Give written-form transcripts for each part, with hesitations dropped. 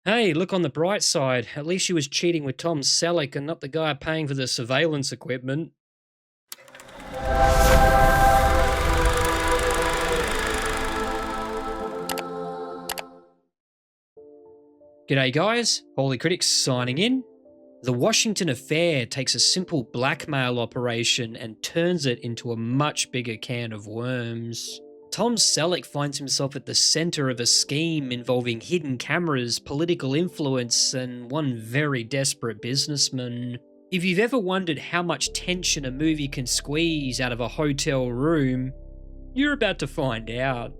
Hey, look on the bright side. At least she was cheating with Tom Selleck and not the guy paying for the surveillance equipment. G'day guys, Holy Critics signing in. The Washington affair takes a simple blackmail operation and turns it into a much bigger can of worms. Tom Selleck finds himself at the centre of a scheme involving hidden cameras, political influence, and one very desperate businessman. If you've ever wondered how much tension a movie can squeeze out of a hotel room, you're about to find out.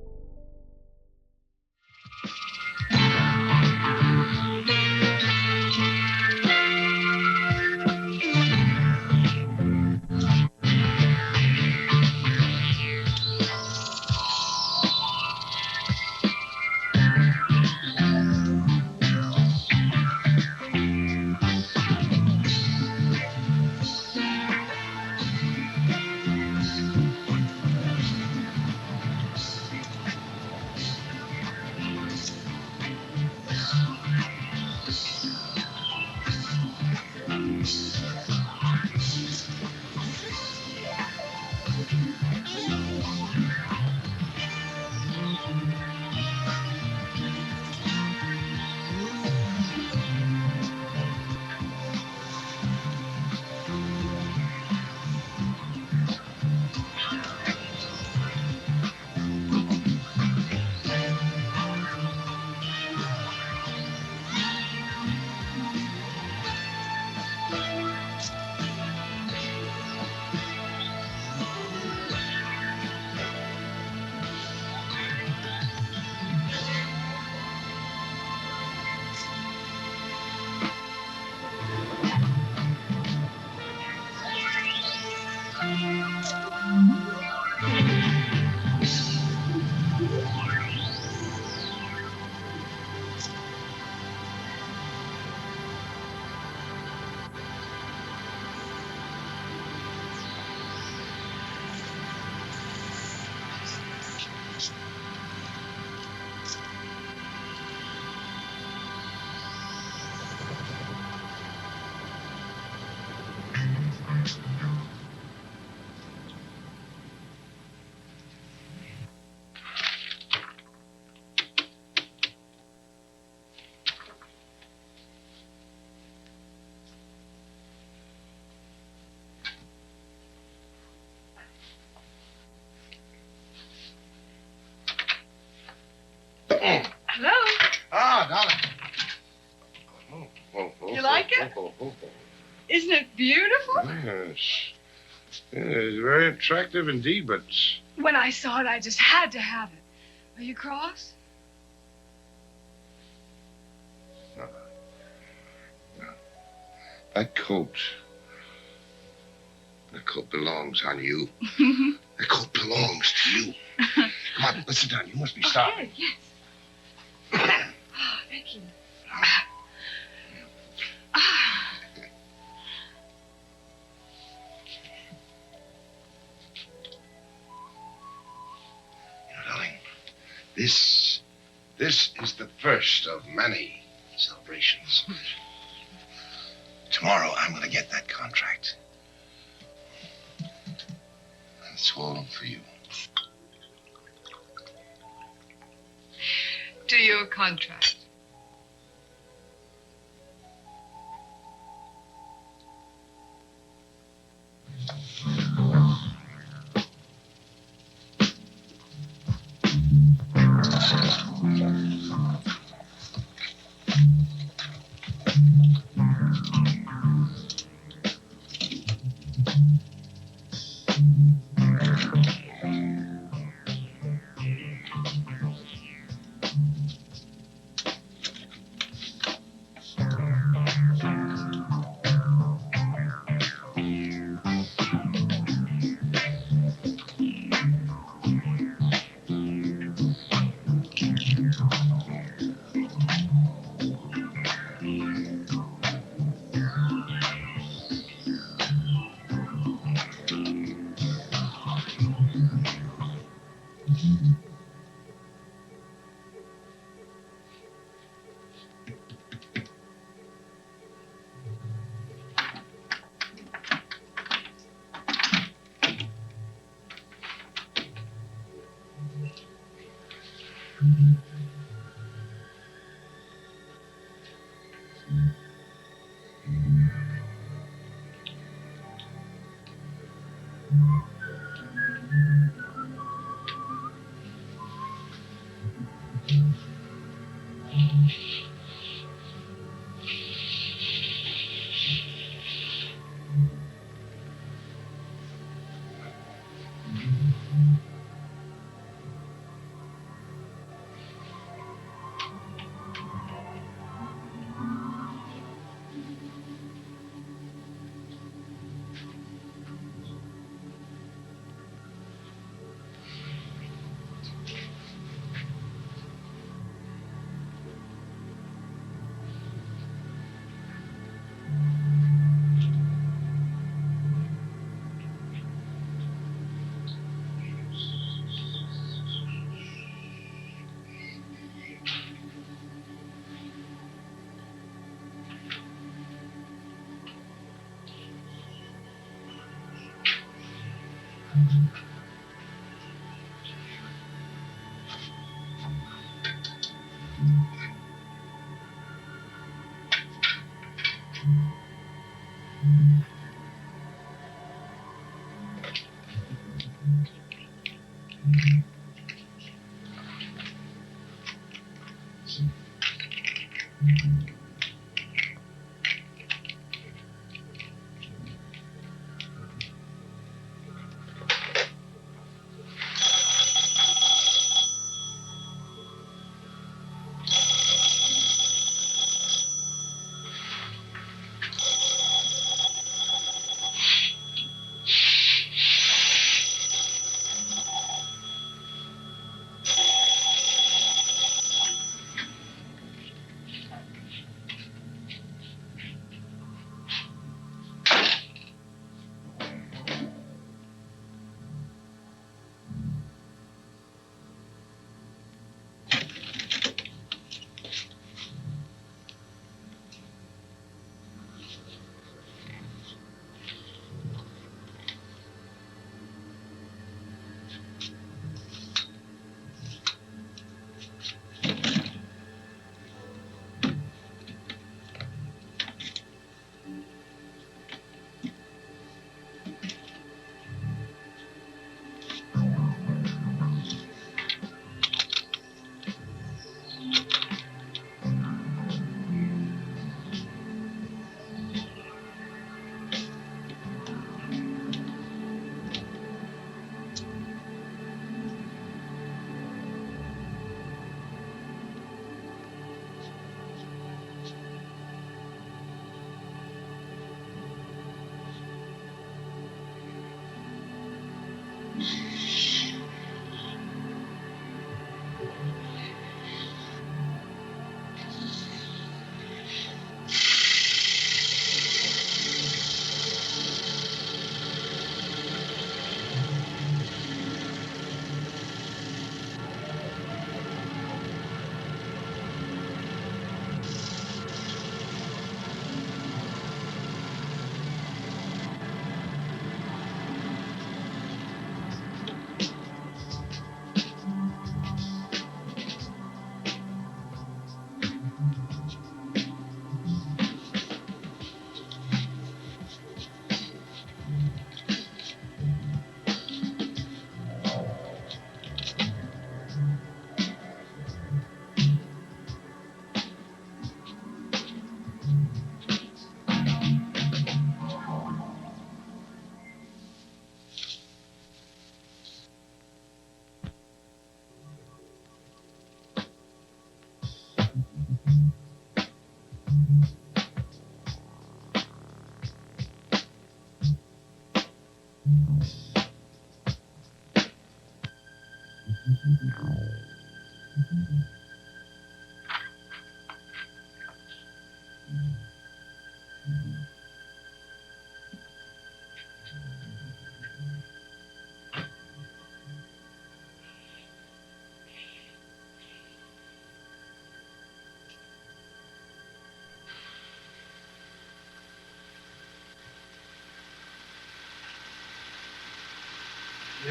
Hello? Ah, darling. You like it? Isn't it beautiful? Yes. It's very attractive indeed, but... When I saw it, I just had to have it. Are you cross? No. That coat belongs on you. That coat belongs to you. Come on, let's sit down. You must be starving. Okay, yes. Oh, thank you. Darling, this is the first of many celebrations. Tomorrow, I'm going to get that contract. It's all for you. To your contract. You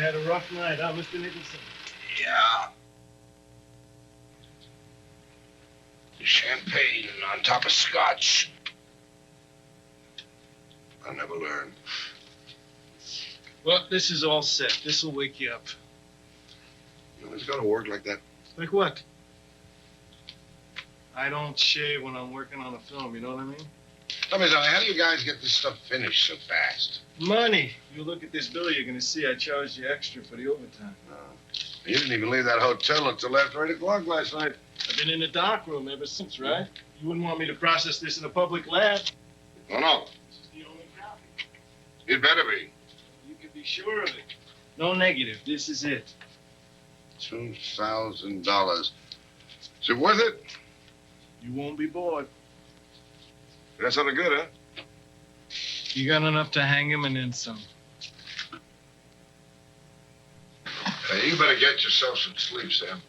had a rough night, huh, Mr. Nicholson? Yeah. You Champagne on top of scotch. I'll never learn. Well, this is all set. This will wake you up. You know, it's got to work like that. Like what? I don't shave when I'm working on a film, you know what I mean? Tell me, Sonny, how do you guys get this stuff finished so fast? Money. You look at this bill, you're going to see I charged you extra for the overtime. You didn't even leave that hotel until after 8 o'clock last night. I've been in the dark room ever since, right? You wouldn't want me to process this in a public lab. No. This is the only copy. It better be. You can be sure of it. No negative. This is it. $2,000. Is it worth it? You won't be bored. That sounded good, huh? You got enough to hang him and then some. Hey, you better get yourself some sleep, Sam.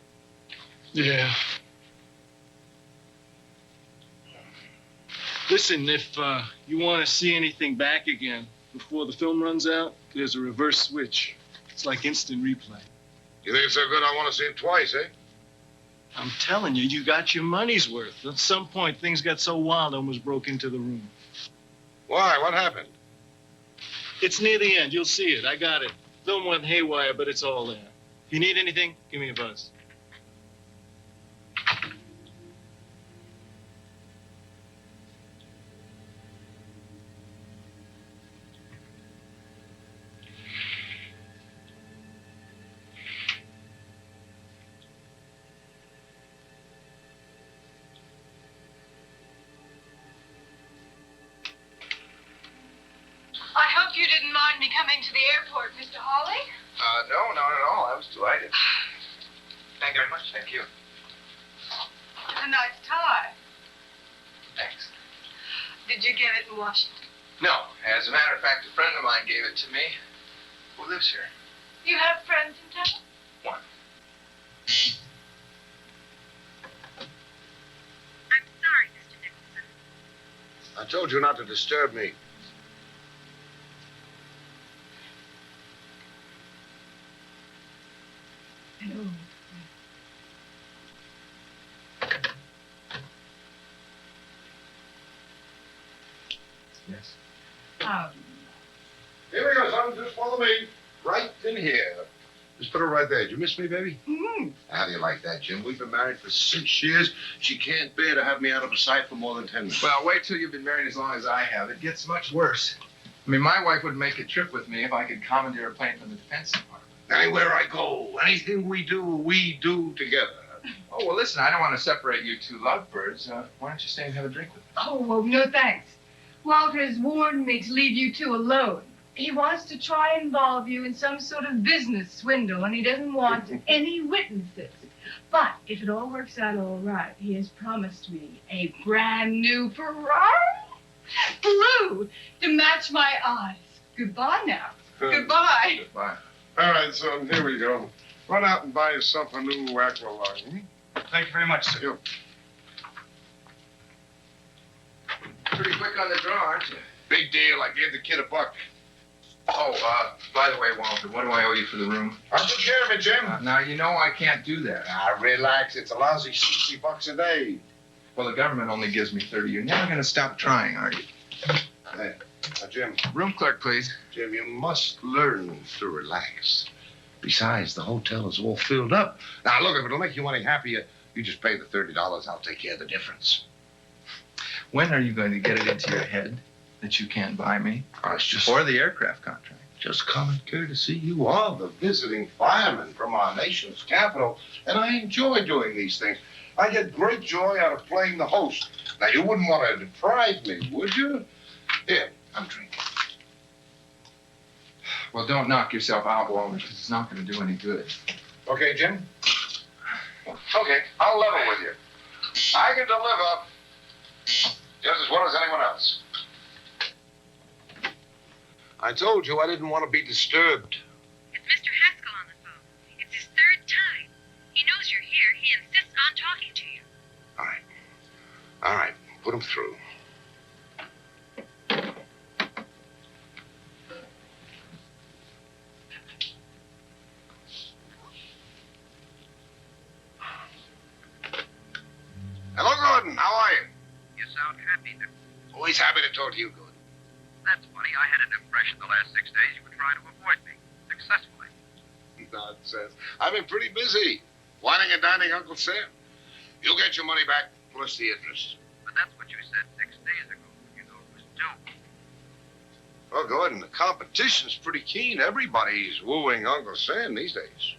Yeah. Listen, if you want to see anything back again before the film runs out, there's a reverse switch. It's like instant replay. You think it's so good I want to see it twice, eh? I'm telling you, you got your money's worth. At some point, things got so wild, I almost broke into the room. Why? What happened? It's near the end. You'll see it. I got it. Film went haywire, but it's all there. If you need anything, give me a buzz. I hope you didn't mind me coming to the airport, Mr. Hawley. No, not at all. I was delighted. Thank you very much. Thank you. It's a nice tie. Thanks. Did you get it in Washington? No, as a matter of fact, a friend of mine gave it to me who lives here. You have friends in town? One. I'm sorry, Mr. Nicholson. I told you not to disturb me. Hello. Yes. Here we go, son. Just follow me. Right in here. Just put her right there. Did you miss me, baby? Mm-hmm. How do you like that, Jim? We've been married for 6 years. She can't bear to have me out of her sight for more than 10 minutes. Well, wait till you've been married as long as I have. It gets much worse. I mean, my wife would make a trip with me if I could commandeer a plane from the Defense Department. Anywhere I go, anything we do together. Oh, well, listen, I don't want to separate you two lovebirds. Why don't you stay and have a drink with me? Oh, well, no thanks. Walter has warned me to leave you two alone. He wants to try and involve you in some sort of business swindle, and he doesn't want any witnesses. But if it all works out all right, he has promised me a brand new Ferrari, blue, to match my eyes. Goodbye now. Goodbye. Goodbye. All right, son, here we go. Run out and buy yourself a new Aqualine. Thank you very much, sir. You. Pretty quick on the draw, aren't you? Big deal. I gave the kid $1. Oh, by the way, Walter, what do I owe you for the room? I took care of it, Jim. Now, you know I can't do that. Relax. It's a lousy $60 a day. Well, the government only gives me 30. You're never going to stop trying, are you? Hey, now, Jim. Room clerk, please. Jim, you must learn to relax. Besides, the hotel is all filled up. Now, look, if it'll make you any happier, you just pay the $30. I'll take care of the difference. When are you going to get it into your head that you can't buy me? It's just Or the aircraft contract? Just common courtesy. You are the visiting fireman from our nation's capital, and I enjoy doing these things. I get great joy out of playing the host. Now, you wouldn't want to deprive me, would you? Here, I'm drinking. Well, don't knock yourself out, Walter, because it's not going to do any good. Okay, Jim? Okay, I'll level with you. I can deliver just as well as anyone else. I told you I didn't want to be disturbed. It's Mr. Haskell on the phone. It's his third time. He knows you're here. He insists on talking to you. All right, put him through. Hello, Gordon. Always happy to talk to you, good. That's funny. I had an impression the last 6 days you were trying to avoid me. Successfully. Nonsense. I've been pretty busy. Whining and dining Uncle Sam. You'll get your money back, plus the interest. But that's what you said 6 days ago. You know it was due. Well, good, and the competition's pretty keen. Everybody's wooing Uncle Sam these days.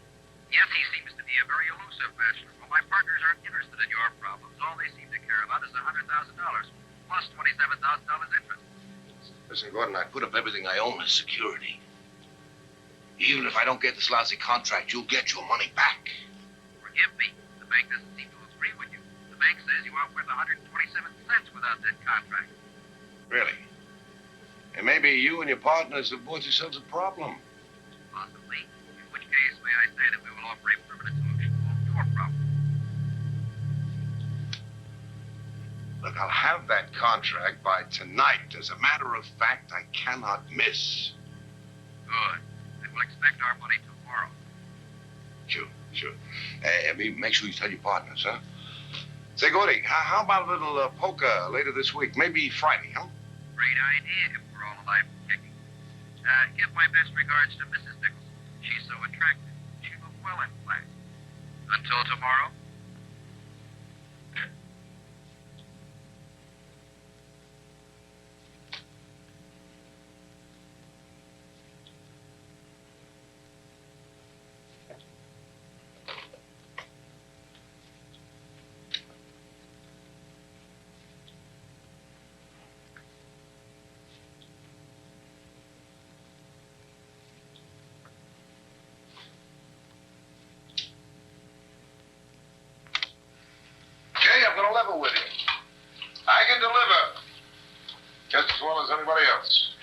Yes, he seems to be a very elusive bachelor. Well, my partners aren't interested in your problems. All they seem to care about is $100,000 plus $27,000 interest. Listen, Gordon, I put up everything I own as security. Even if I don't get this lousy contract, you'll get your money back. Forgive me. The bank doesn't seem to agree with you. The bank says you aren't worth 127 cents without that contract. Really? And maybe you and your partners have bought yourselves a problem. Possibly. In which case, may I say that we will offer a permanent solution to your problem. Look, I'll have that contract by tonight. As a matter of fact, I cannot miss. Good. Then we'll expect our money tomorrow. Sure. Make sure you tell your partners, huh? Say, Gordy, how about a little poker later this week? Maybe Friday, huh? Great idea if we're all alive and kicking. Give my best regards to Mrs. Nicholson. She's so attractive. She looked well in black. Until tomorrow. I'm going to level with you. I can deliver just as well as anybody else.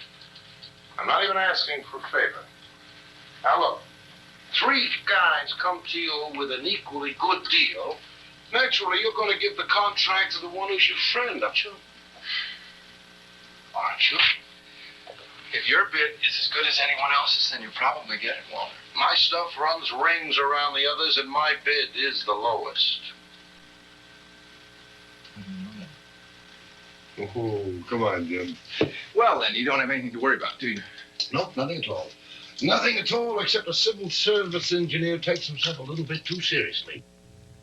I'm not even asking for a favor. Now, look, 3 guys come to you with an equally good deal. Naturally, you're going to give the contract to the one who's your friend, aren't you? Aren't you? If your bid is as good as anyone else's, then you probably get it, Walter. My stuff runs rings around the others, and my bid is the lowest. Oh, come on, Jim. Well, then, you don't have anything to worry about, do you? Nope, nothing at all. Nothing at all except a civil service engineer takes himself a little bit too seriously.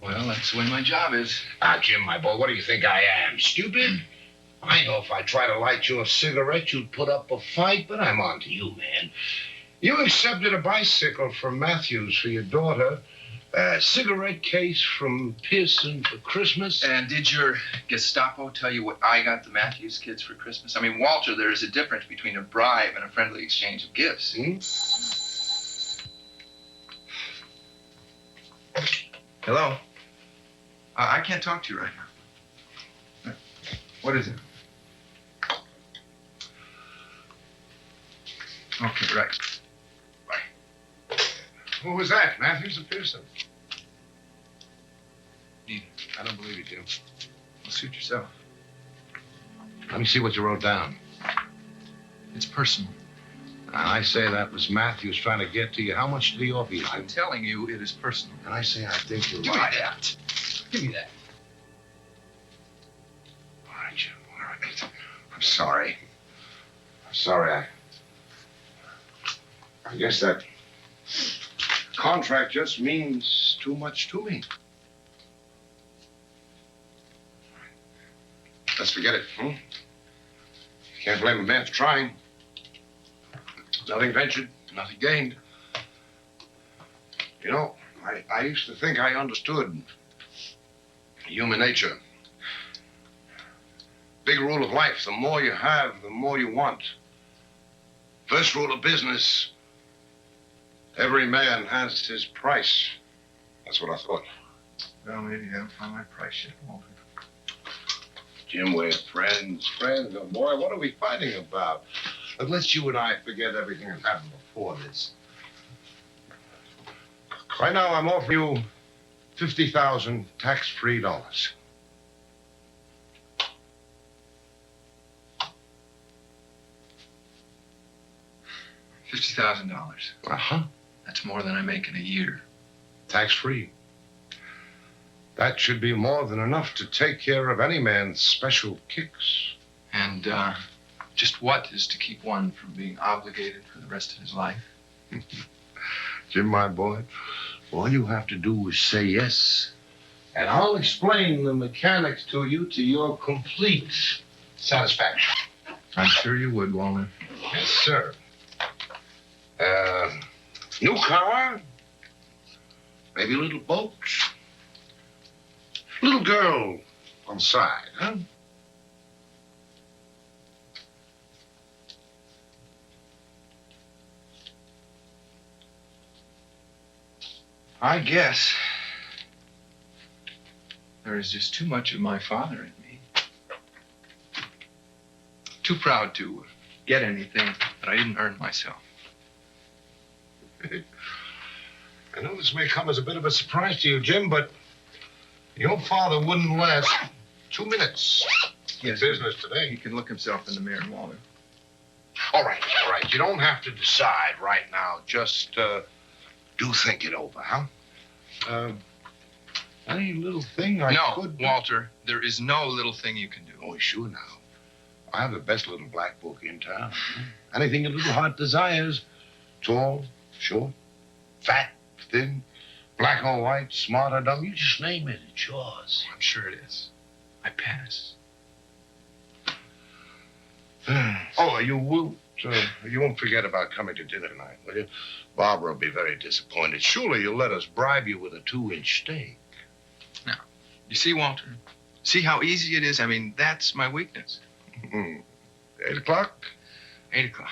Well, that's the way my job is. Ah, Jim, my boy, what do you think I am? Stupid? I know if I try to light you a cigarette, you'd put up a fight, but I'm on to you, man. You accepted a bicycle from Matthews for your daughter, a cigarette case from Pearson for Christmas. And did your Gestapo tell you what I got the Matthews kids for Christmas? I mean, Walter, there is a difference between a bribe and a friendly exchange of gifts. Hello? I can't talk to you right now. What is it? Okay, right. Bye. Who was that, Matthews or Pearson? Neither. I don't believe you, Jim. Well, suit yourself. Let me see what you wrote down. It's personal. And I say that was Matthews trying to get to you. How much did he offer you? I'm telling you, it is personal. And I say I think you're Give me right. that. Give me that. All right, Jim. All right. I'm sorry. I guess that contract just means too much to me. Let's forget it. Can't blame a man for trying. Nothing ventured, nothing gained. You know, I used to think I understood human nature. Big rule of life, the more you have, the more you want. First rule of business, every man has his price. That's what I thought. Well, maybe I haven't found my price yet, Walter. Jim, we're friends. Oh, boy, what are we fighting about? Let's you and I forget everything that happened before this. Right now, I'm offering you 50,000 tax-free dollars. $50,000. Uh-huh. That's more than I make in a year. Tax-free. That should be more than enough to take care of any man's special kicks. And And just what is to keep one from being obligated for the rest of his life? Jim, my boy, all you have to do is say yes, and I'll explain the mechanics to you to your complete satisfaction. I'm sure you would, Walter. Yes, sir. New car, maybe a little boat, little girl on the side, huh? I guess there is just too much of my father in me. Too proud to get anything that I didn't earn myself. I know this may come as a bit of a surprise to you, Jim, but your father wouldn't last 2 minutes. Yes, Business he today. can look himself in the mirror, Walter. All right. You don't have to decide right now. Just do think it over, huh? Any little thing I could... No, Walter, there is no little thing you can do. Oh, sure now. I have the best little black book in town. Anything your little heart desires. Tall, short, fat, thin, black or white, smart or dumb. You just name it. It's yours. I'm sure it is. I pass. Oh, you won't forget about coming to dinner tonight, will you? Barbara will be very disappointed. Surely you'll let us bribe you with a 2-inch steak. Now, you see, Walter? See how easy it is? I mean, that's my weakness. 8 o'clock? 8 o'clock.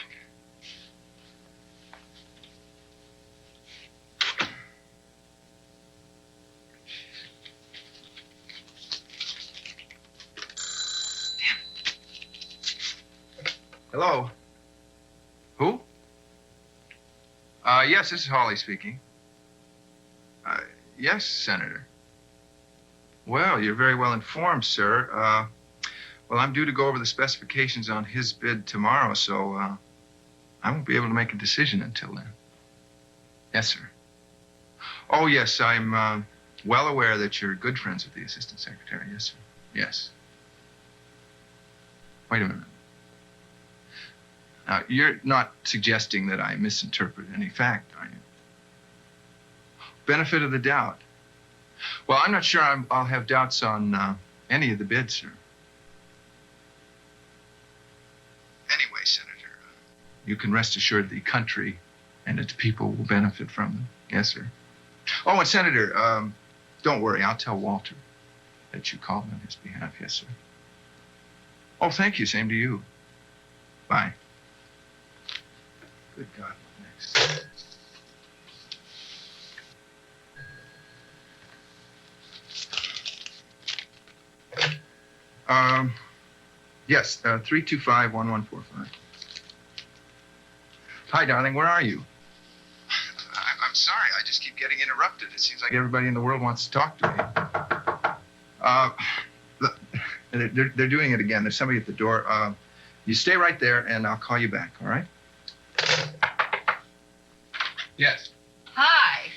Hello? Who? Yes, this is Hawley speaking. Yes, Senator. Well, you're very well informed, sir. Well, I'm due to go over the specifications on his bid tomorrow, so I won't be able to make a decision until then. Yes, sir. Oh, yes, I'm well aware that you're good friends with the Assistant Secretary. Yes, sir. Yes. Wait a minute. Now, you're not suggesting that I misinterpret any fact, are you? Benefit of the doubt. Well, I'm not sure I'll have doubts on any of the bids, sir. Anyway, Senator, you can rest assured the country and its people will benefit from them. Yes, sir. Oh, and Senator, don't worry. I'll tell Walter that you called on his behalf. Yes, sir. Oh, thank you. Same to you. Bye. Good God, what next? Yes, 325-1145. Hi, darling, where are you? I'm sorry, I just keep getting interrupted. It seems like everybody in the world wants to talk to me. Look, they're doing it again. There's somebody at the door. You stay right there, and I'll call you back, all right? Yes. Hi,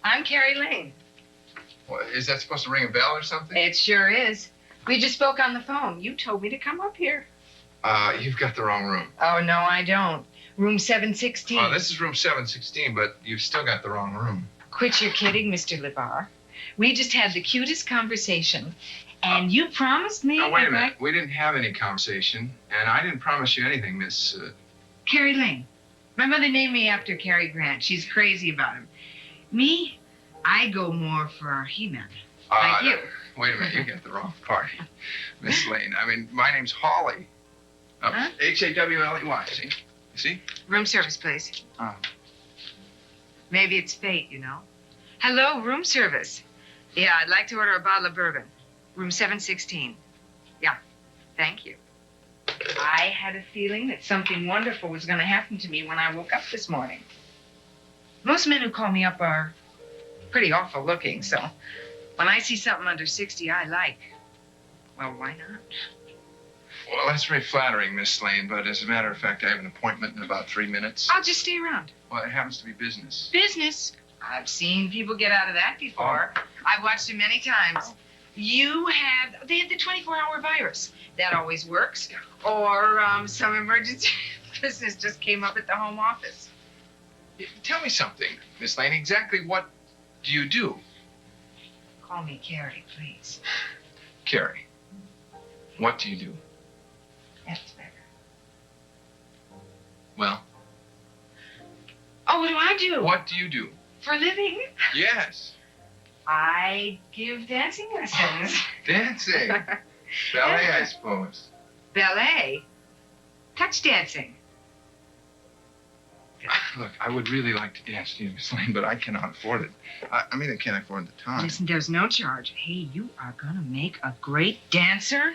I'm Carrie Lane. Well, is that supposed to ring a bell or something? It sure is. We just spoke on the phone. You told me to come up here. You've got the wrong room. Oh, no, I don't. Room 716. Oh, this is room 716, but you've still got the wrong room. Quit your kidding, Mr. LeBar. We just had the cutest conversation, and you promised me... Now, wait a minute. We didn't have any conversation, and I didn't promise you anything, Miss... Carrie Lane. My mother named me after Cary Grant. She's crazy about him. Me, I go more for He-Man. Like you. Wait a minute, you got the wrong part. Miss Lane, I mean, my name's Hawley. Huh? H-A-W-L-E-Y, see? You see? Room service, please. Oh. Maybe it's fate, you know. Hello, room service. Yeah, I'd like to order a bottle of bourbon. Room 716. Yeah, thank you. I had a feeling that something wonderful was going to happen to me when I woke up this morning. Most men who call me up are pretty awful looking, so when I see something under 60 I like, well, why not? Well, that's very flattering, Miss Lane, but as a matter of fact, I have an appointment in about 3 minutes. I'll just stay around. Well, it happens to be business. Business? I've seen people get out of that before. I've watched it many times. They have the 24-hour virus. That always works. Or some emergency business just came up at the home office. Tell me something, Miss Lane. Exactly what do you do? Call me Carrie, please. Carrie, what do you do? That's better. Well, Oh, what do I do? what do you do? For a living? Yes. I give dancing lessons. Dancing. Ballet, I suppose. Ballet? Touch dancing. Look, I would really like to dance to you, Miss Lane, but I cannot afford it. I mean, I can't afford the time. Listen, there's no charge. Hey, you are gonna make a great dancer.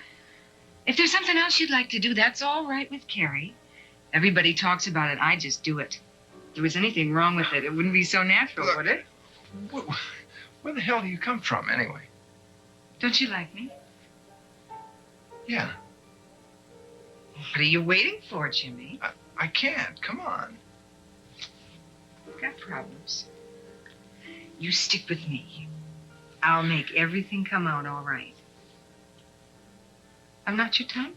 If there's something else you'd like to do, that's all right with Carrie. Everybody talks about it. I just do it. If there was anything wrong with it, it wouldn't be so natural, Look, would it? Where the hell do you come from, anyway? Don't you like me? Yeah, What are you waiting for, Jimmy? I can't. Come on. Got problems. You stick with me. I'll make everything come out all right. I'm not your type?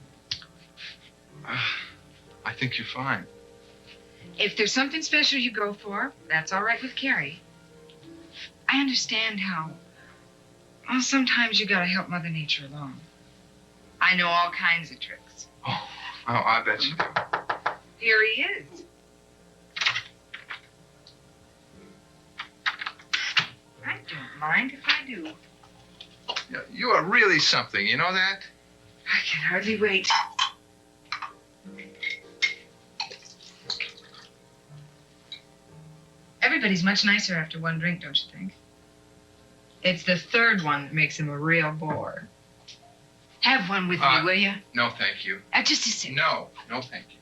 I think you're fine. If there's something special you go for, that's all right with Carrie. I understand how, well, sometimes you gotta help Mother Nature along. I know all kinds of tricks. Oh, I bet you do. Here he is. I don't mind if I do. Yeah, you are really something, you know that? I can hardly wait. Everybody's much nicer after one drink, don't you think? It's the third one that makes him a real bore. Have one with me, will you? No, thank you. Just a sip. No, thank you.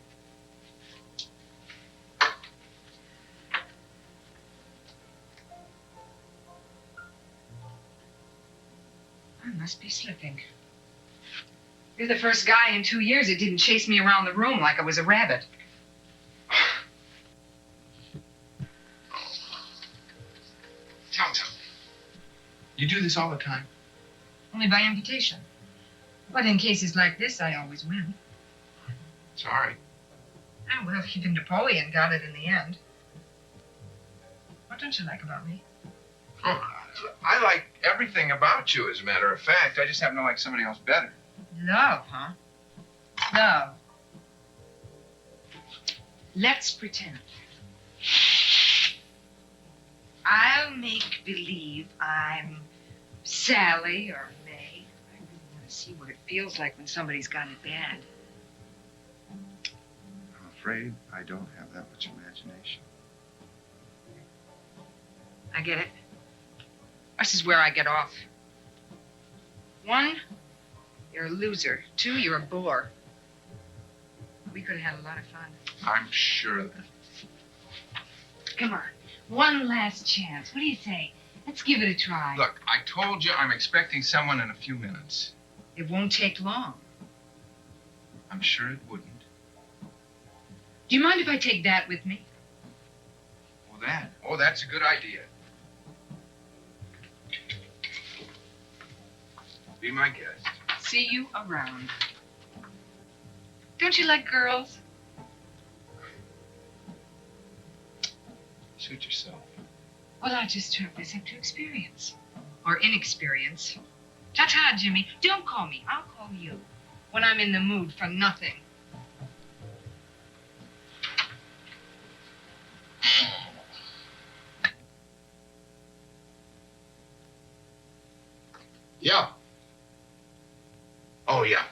I must be slipping. You're the first guy in 2 years that didn't chase me around the room like I was a rabbit. Tell me something. You do this all the time? Only by invitation. But in cases like this, I always win. Sorry. Oh, well, even Napoleon got it in the end. What don't you like about me? Oh, I like everything about you, as a matter of fact. I just happen to like somebody else better. Love, huh? Love. Let's pretend. I'll make believe I'm Sally or May. I really want to see what it feels like when somebody's got it bad. I'm afraid I don't have that much imagination. I get it. This is where I get off. 1, you're a loser. 2, you're a bore. We could have had a lot of fun. I'm sure of that. Come on. One last chance. What do you say? Let's give it a try. Look, I told you I'm expecting someone in a few minutes. It won't take long. I'm sure it wouldn't. Do you mind if I take that with me? Well, that? Oh, that's a good idea. Be my guest. See you around. Don't you like girls? Suit yourself. Well, I just chalk this up to experience. Or inexperience. Ta-ta, Jimmy. Don't call me. I'll call you. When I'm in the mood for nothing. Yeah. Oh, yeah.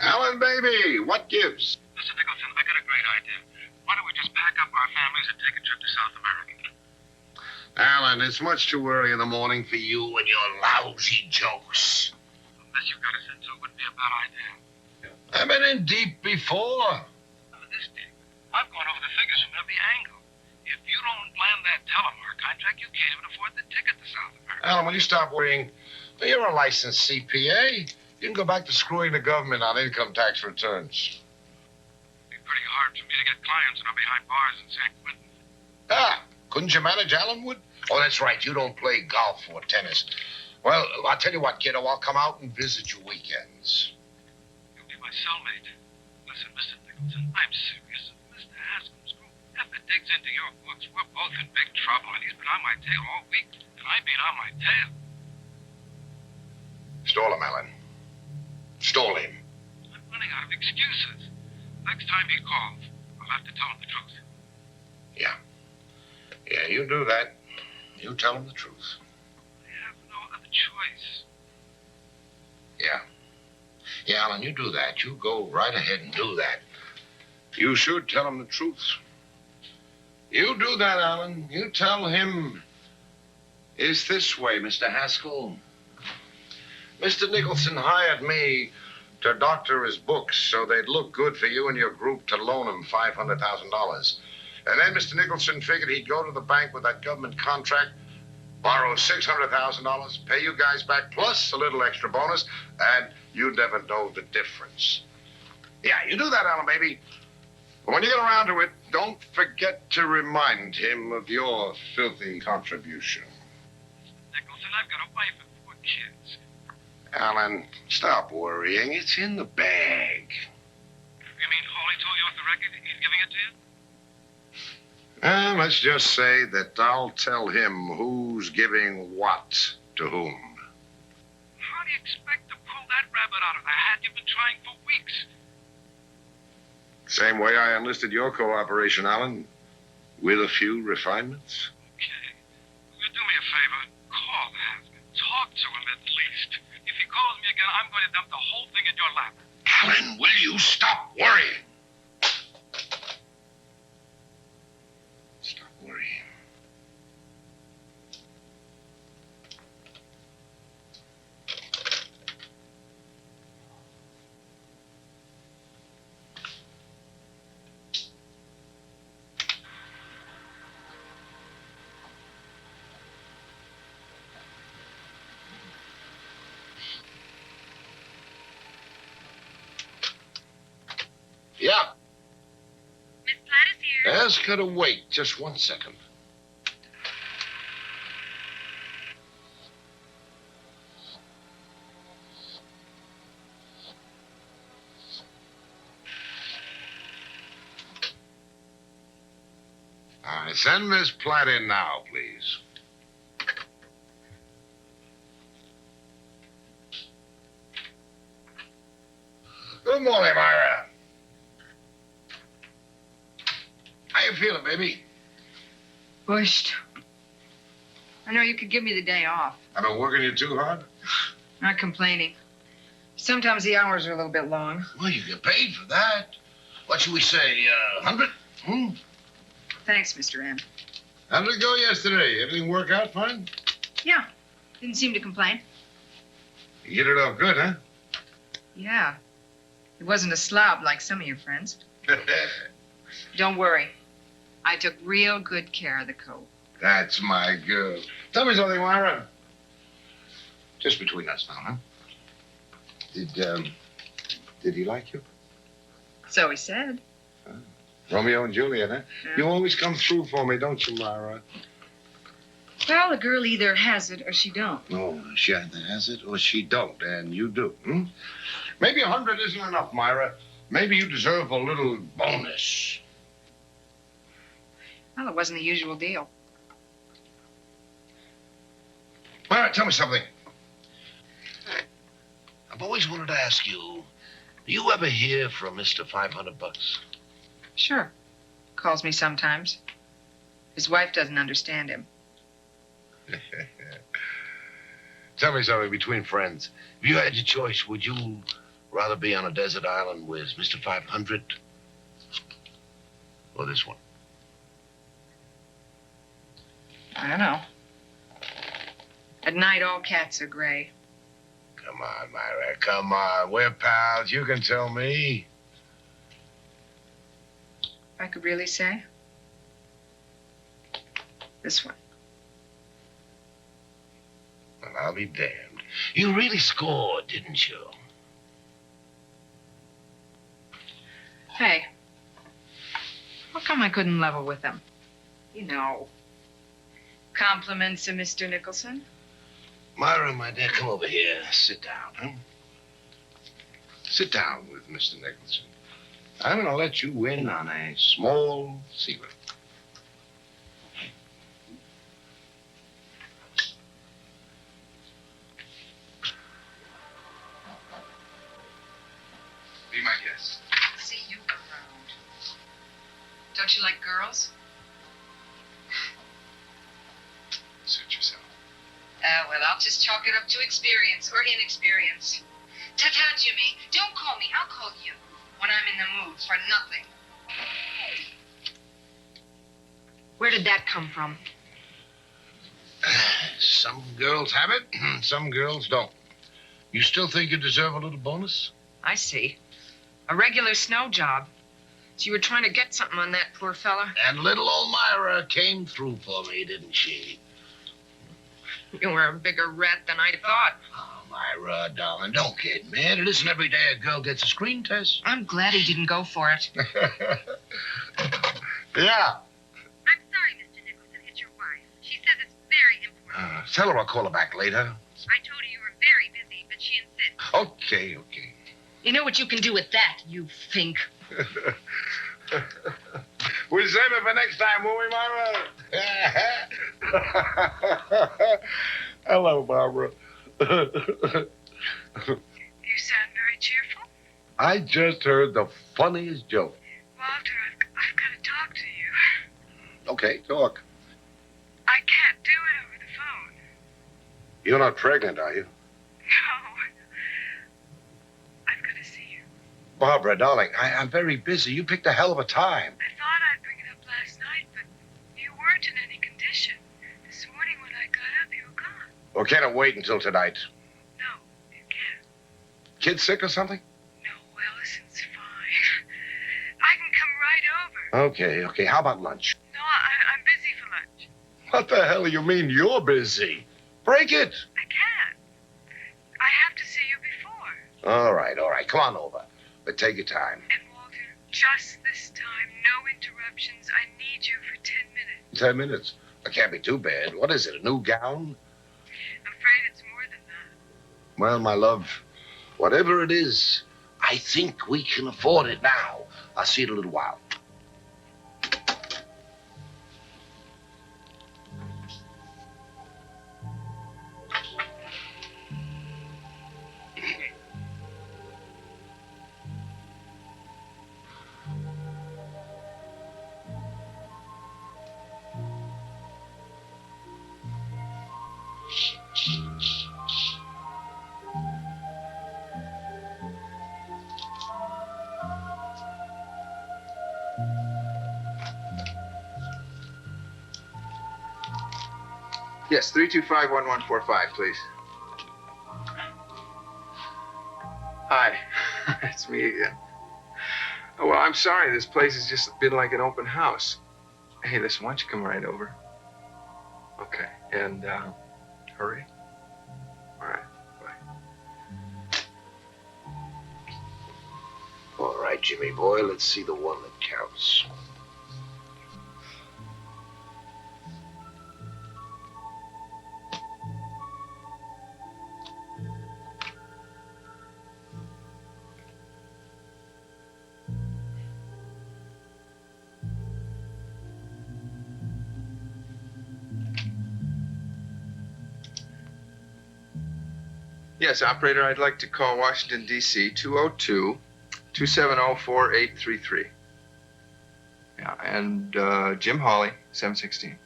Alan, baby, what gives? Mr. Nicholson, I got a great idea. Why don't we just pack up our families and take a trip to South America? Alan, it's much too early in the morning for you and your lousy jokes. Unless you've got a sense, it wouldn't be a bad idea. I've been in deep before. This deep. I've gone over the figures from every angle. If you don't land that telemark contract, you can't even afford the ticket to South America. Alan, will you stop worrying? You're a licensed CPA. You can go back to screwing the government on income tax returns. It'd be pretty hard for me to get clients when I'm behind bars in San Quentin. Ah, couldn't you manage Allenwood? Oh, that's right. You don't play golf or tennis. Well, I'll tell you what, kiddo. I'll come out and visit you weekends. You'll be my cellmate. Listen, Mr. Nicholson, I'm serious. Mr. Haskell's group ever digs into your books, we're both in big trouble, and he's been on my tail all week, and I've been on my tail. Stole him, Allen. Stole him. I'm running out of excuses. Next time he calls, I'll have to tell him the truth. Yeah. Yeah, you do that. You tell him the truth. I have no other choice. Yeah. Yeah, Allen, you do that. You go right ahead and do that. You should tell him the truth. You do that, Allen. You tell him it's this way, Mr. Haskell. Mr. Nicholson hired me to doctor his books so they'd look good for you and your group to loan him $500,000. And then Mr. Nicholson figured he'd go to the bank with that government contract, borrow $600,000, pay you guys back plus a little extra bonus, and you'd never know the difference. Yeah, you do that, Allen, baby. But when you get around to it, don't forget to remind him of your filthy contribution. Nicholson, I've got a wife and 4 kids. Allen, stop worrying. It's in the bag. You mean Hawley told you off the record he's giving it to you? Let's just say that I'll tell him who's giving what to whom. How do you expect to pull that rabbit out of the hat? You've been trying for weeks. Same way I enlisted your cooperation, Allen, with a few refinements. Okay. Will you do me a favor? Call Haskell. Talk to him at least. If he calls me again, I'm going to dump the whole thing in your lap. Allen, will you stop worrying? Stop worrying. Yeah. Miss Platt is here. Ask her to wait just 1 second. All right, send Miss Platt in now, please. Good morning, Myra. How you feeling, baby? Bushed. I know you could give me the day off. I've been working you too hard? Not complaining. Sometimes the hours are a little bit long. Well, you get paid for that. What should we say, 100? Thanks, Mr. M. How did it go yesterday? Everything work out fine? Yeah. Didn't seem to complain. You hit it off good, huh? Yeah. It wasn't a slob like some of your friends. Don't worry. I took real good care of the coat. That's my girl. Tell me something, Myra. Just between us now, huh? Did he like you? So he said. Romeo and Juliet, huh? Yeah. You always come through for me, don't you, Myra? Well, a girl either has it or she don't. No, she either has it or she don't, and you do, Maybe 100 isn't enough, Myra. Maybe you deserve a little bonus. Well, it wasn't the usual deal. Myra, tell me something. I've always wanted to ask you, do you ever hear from Mr. $500? Sure. Calls me sometimes. His wife doesn't understand him. Tell me something between friends. If you had your choice, would you rather be on a desert island with Mr. 500 or this one? I don't know. At night, all cats are gray. Come on, Myra, come on. We're pals. You can tell me. If I could really say. This one. Well, I'll be damned. You really scored, didn't you? Hey, How come I couldn't level with him? You know, compliments of Mr. Nicholson. Myra, my dear, come over here. Sit down, huh? Sit down with Mr. Nicholson. I'm going to let you in on a small secret. Be my guest. See you around. Don't you like girls? Suit yourself. Well, I'll just chalk it up to experience or inexperience. Ta-ta, Jimmy. Don't call me. I'll call you when I'm in the mood for nothing. Where did that come from? Some girls have it, some girls don't. You still think you deserve a little bonus? I see. A regular snow job. So you were trying to get something on that poor fella? And little old Myra came through for me, didn't she? You were a bigger rat than I thought. Oh, Myra, darling, don't get mad. It isn't every day a girl gets a screen test. I'm glad he didn't go for it. Yeah. I'm sorry, Mr. Nicholson. It's your wife. She says it's very important. Tell her I'll call her back later. I told her you were very busy, but she insists. Okay, okay. You know what you can do with that, you fink. We'll save it for next time, won't we, Myra? Hello, Barbara. You sound very cheerful. I just heard the funniest joke. Walter, I've got to talk to you. Okay, talk. I can't do it over the phone. You're not pregnant, are you? No. I've got to see you. Barbara, darling, I'm very busy. You picked a hell of a time. I thought I'd bring it up last night, but you weren't in any condition. This morning when I got up, you were gone. Or can't it wait until tonight? No, you can't. Kid sick or something? No, Allison's fine. I can come right over. Okay. How about lunch? No, I'm busy for lunch. What the hell do you mean you're busy? Break it. I can't. I have to see you before. All right. Come on over. But take your time. And Walter, just this time, no interruptions. I need you for 10 minutes. 10 minutes. It can't be too bad. What is it, a new gown? I'm afraid it's more than that. Well, my love, whatever it is, I think we can afford it now. I'll see you in a little while. Yes, 325-1145, please. Hi, it's me again. Oh, well, I'm sorry. This place has just been like an open house. Hey, listen, why don't you come right over? Okay, and hurry. All right, bye. All right, Jimmy boy, let's see the one that counts. Yes, operator, I'd like to call Washington, D.C., 202-270-4833. Yeah, and Jim Hawley, 716.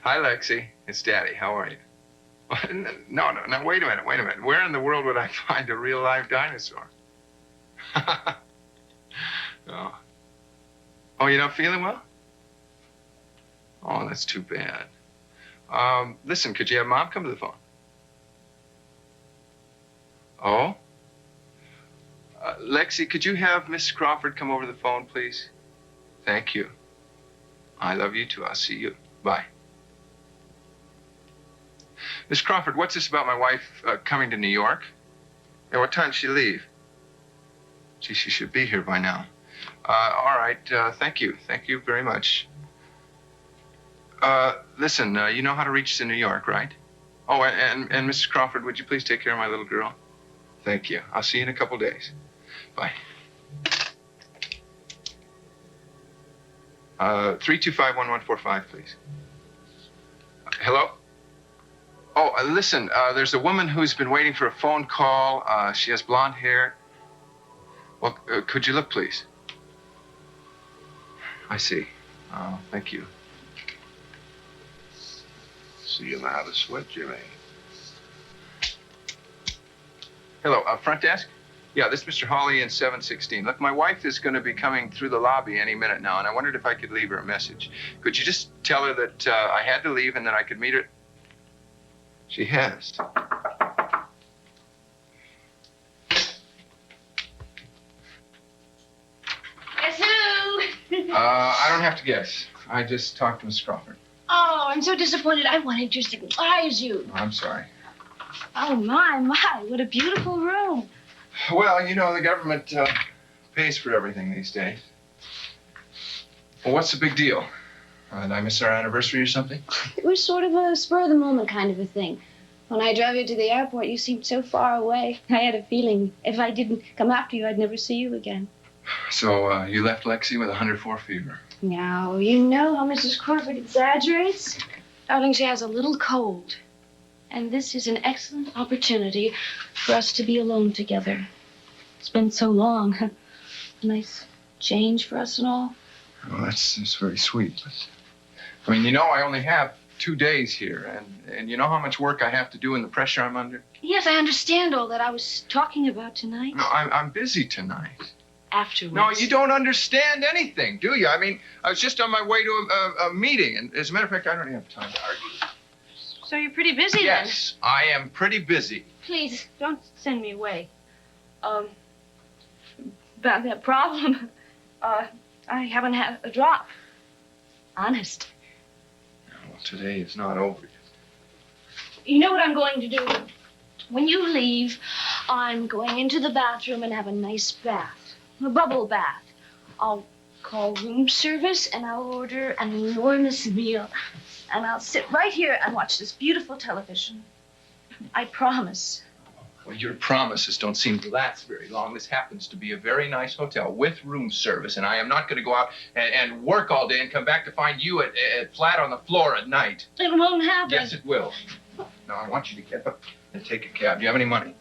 Hi, Lexi. It's Daddy. How are you? No, wait a minute. Where in the world would I find a real live dinosaur? Oh, you're not feeling well? Oh, that's too bad. Listen, could you have Mom come to the phone? Oh? Lexi, could you have Miss Crawford come over the phone, please? Thank you. I love you too. I'll see you. Bye. Miss Crawford, what's this about my wife coming to New York? Yeah, what time did she leave? Gee, she should be here by now. All right, thank you. Thank you very much. Listen, you know how to reach us in New York, right? Oh, and Mrs. Crawford, would you please take care of my little girl? Thank you. I'll see you in a couple days. Bye. 325-1145, please. Hello? Oh, listen, there's a woman who's been waiting for a phone call. She has blonde hair. Well, could you look, please? I see. Thank you. See you know how to sweat, Jimmy. Hello, front desk? Yeah, this is Mr. Hawley in 716. Look, my wife is going to be coming through the lobby any minute now, and I wondered if I could leave her a message. Could you just tell her that I had to leave and that I could meet her? She has. Guess who? I don't have to guess. I just talked to Miss Crawford. Oh, I'm so disappointed. I wanted to surprise you. I'm sorry. Oh, my, what a beautiful room. Well, you know, the government pays for everything these days. Well, what's the big deal? Did I miss our anniversary or something? It was sort of a spur-of-the-moment kind of a thing. When I drove you to the airport, you seemed so far away. I had a feeling if I didn't come after you, I'd never see you again. So, you left Lexi with 104 fever. Now, you know how Mrs. Crawford exaggerates? Darling, she has a little cold. And this is an excellent opportunity for us to be alone together. It's been so long. A nice change for us and all. Well, that's very sweet. But, I mean, you know, I only have 2 days here, and you know how much work I have to do and the pressure I'm under? Yes, I understand all that I was talking about tonight. No, I'm busy tonight. Afterwards. No, you don't understand anything, do you? I mean, I was just on my way to a meeting, and as a matter of fact, I don't have time to argue. So you're pretty busy Yes, I am pretty busy. then? Please, don't send me away. About that problem, I haven't had a drop. Honest. Well, today is not over yet. You know what I'm going to do? When you leave, I'm going into the bathroom and have a nice bath. A bubble bath. I'll call room service and I'll order an enormous meal. And I'll sit right here and watch this beautiful television. I promise. Well, your promises don't seem to last very long. This happens to be a very nice hotel with room service, and I am not going to go out and work all day and come back to find you at flat on the floor at night. It won't happen. Yes, it will. Now, I want you to get up and take a cab. Do you have any money?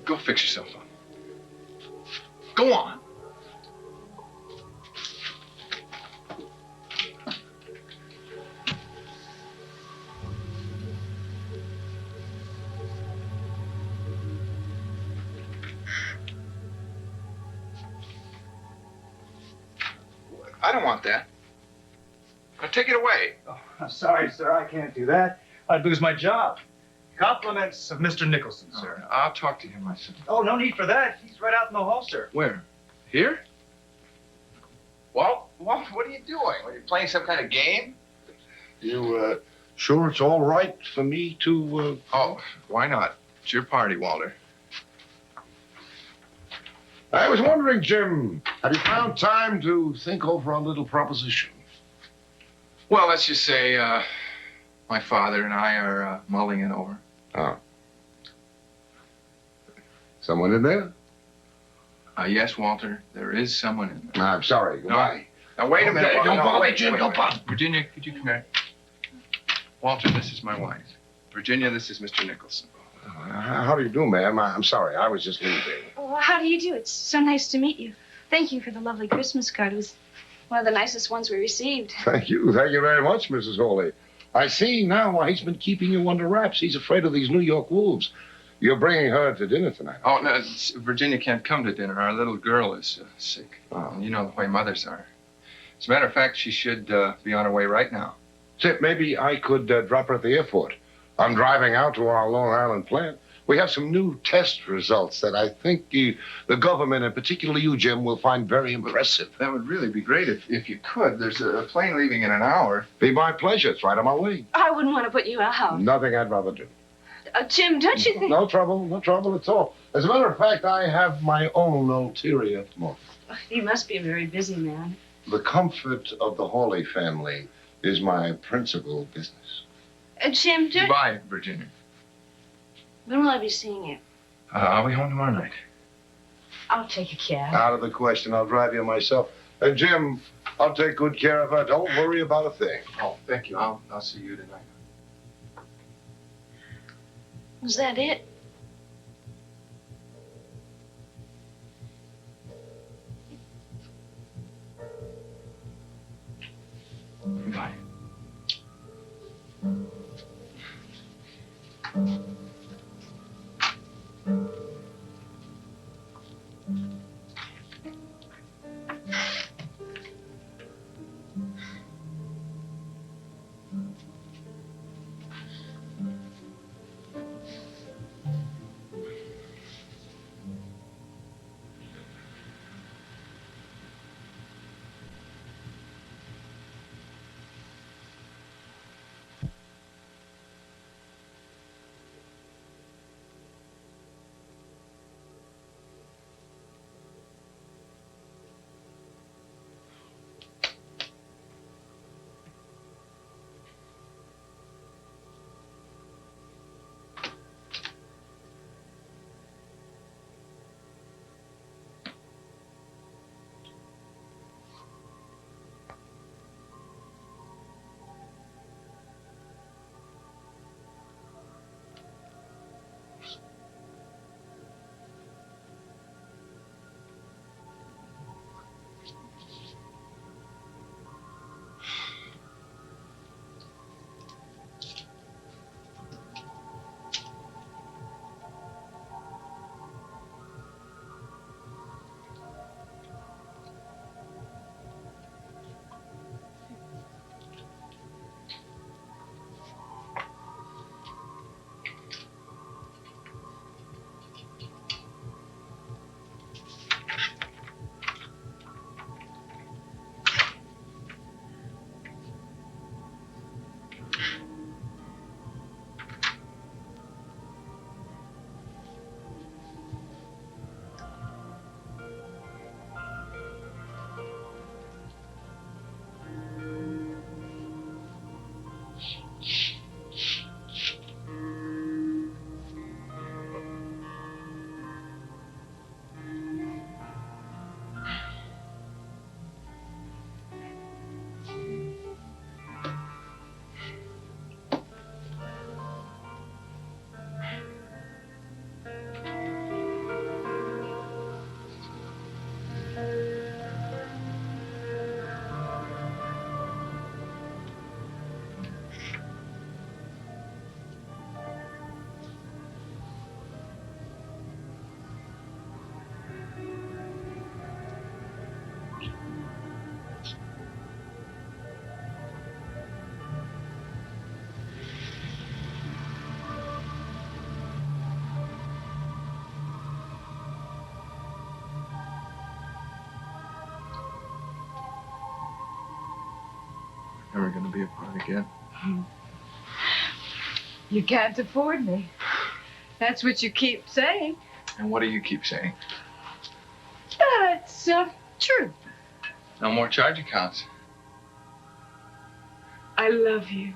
Go fix yourself up. Go on. I don't want that. Now take it away. Oh, I'm sorry, sir. I can't do that. I'd lose my job. Compliments of Mr. Nicholson, sir. I'll talk to him myself. Oh, no need for that. He's right out in the hall, sir. Where? Here? Walt, what are you doing? Are you playing some kind of game? You, sure it's all right for me to, Oh, why not? It's your party, Walter. I was wondering, Jim, have you found time to think over a little proposition? Well, let's just say my father and I are mulling it over. Oh. Someone in there? Yes, Walter, there is someone in there. I'm sorry. Goodbye. Now, wait a minute. Okay, don't bother, wait, Jim. wait, Don't wait. bother. Virginia, could you come here? Walter, this is my wife. Virginia, this is Mr. Nicholson. How do you do, ma'am? I'm sorry. I was just leaving. Well, how do you do? It's so nice to meet you. Thank you for the lovely Christmas card. It was one of the nicest ones we received. Thank you. Thank you very much, Mrs. Hawley. I see now why he's been keeping you under wraps. He's afraid of these New York wolves. You're bringing her to dinner tonight. Oh, no, Virginia can't come to dinner. Our little girl is sick. Oh. You know the way mothers are. As a matter of fact, she should be on her way right now. Tip, maybe I could drop her at the airport. I'm driving out to our Long Island plant. We have some new test results that I think the government, and particularly you, Jim, will find very impressive. That would really be great if you could. There's a plane leaving in an hour. Be my pleasure. It's right on my way. I wouldn't want to put you out. Nothing I'd rather do. Jim, don't you think... No trouble at all. As a matter of fact, I have my own ulterior motive. You must be a very busy man. The comfort of the Hawley family is my principal business. Jim, don't... Goodbye, Virginia. When will I be seeing you? I'll be home tomorrow night. I'll take a cab. Out of the question. I'll drive you myself. And Jim, I'll take good care of her. Don't worry about a thing. Oh, thank you. I'll see you tonight. Was that it? Goodbye. Never gonna be apart again. You can't afford me. That's what you keep saying. And what do you keep saying? That's true. No more charge accounts. I love you.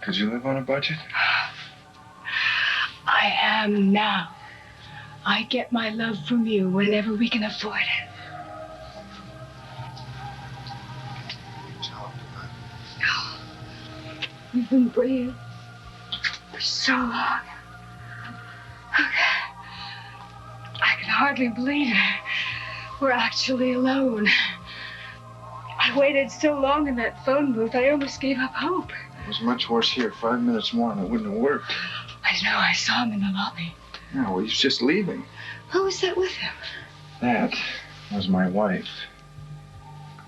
Could you live on a budget? I am now. I get my love from you whenever we can afford it. You've been brilliant for so long. I can hardly believe it. We're actually alone. I waited so long in that phone booth, I almost gave up hope. It was much worse here. 5 minutes more and it wouldn't have worked. I know, I saw him in the lobby. Yeah, well, he's just leaving. Who was that with him? That was my wife.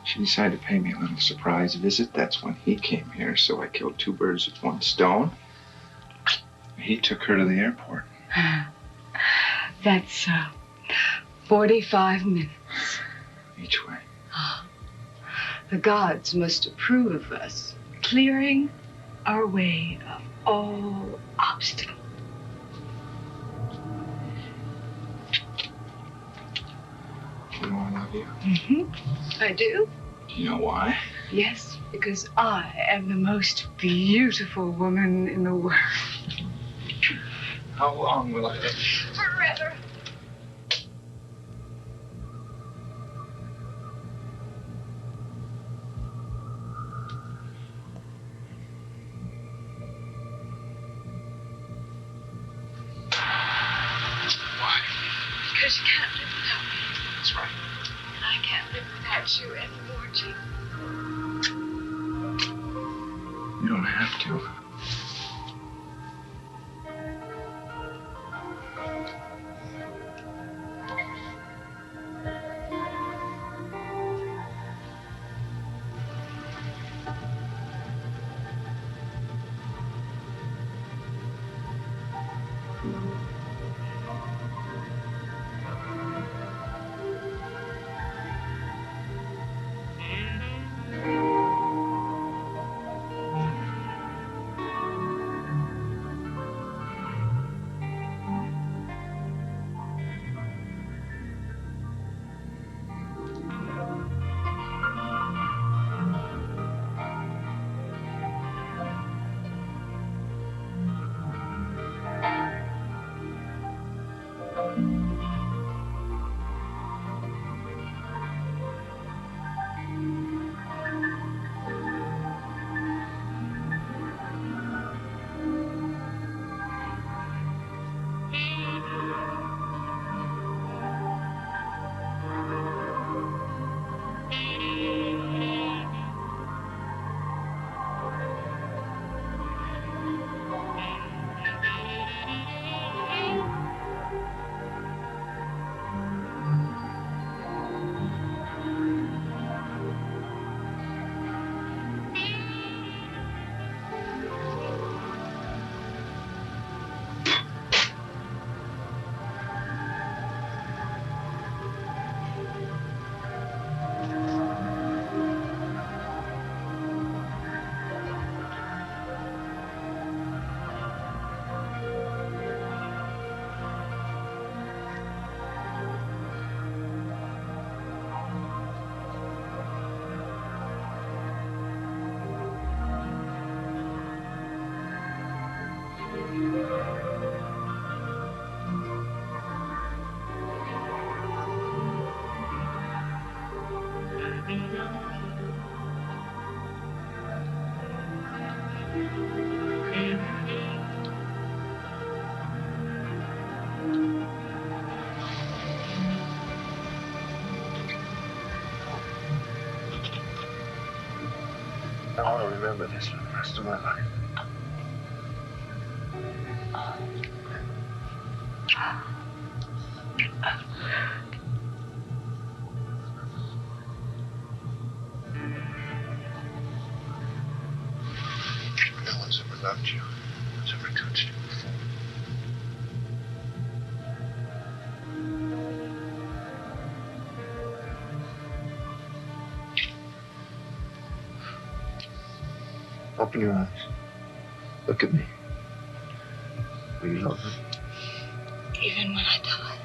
She decided to pay me a little surprise visit. That's when he came here, so I killed 2 birds with 1 stone. He took her to the airport. That's 45 minutes. Each way. The gods must approve of us clearing our way of all obstacles. You know I love you. I do? Do you know why? Yes, because I am the most beautiful woman in the world. How long will I live? Forever. Why? Because you can't live without me. That's right. And I can't live without you anymore, Chief. You don't have to. I want to remember this for the rest of my life. No one's ever loved you. No one's ever touched you before. Open your eyes. Look at me. Will you love me? Even when I die.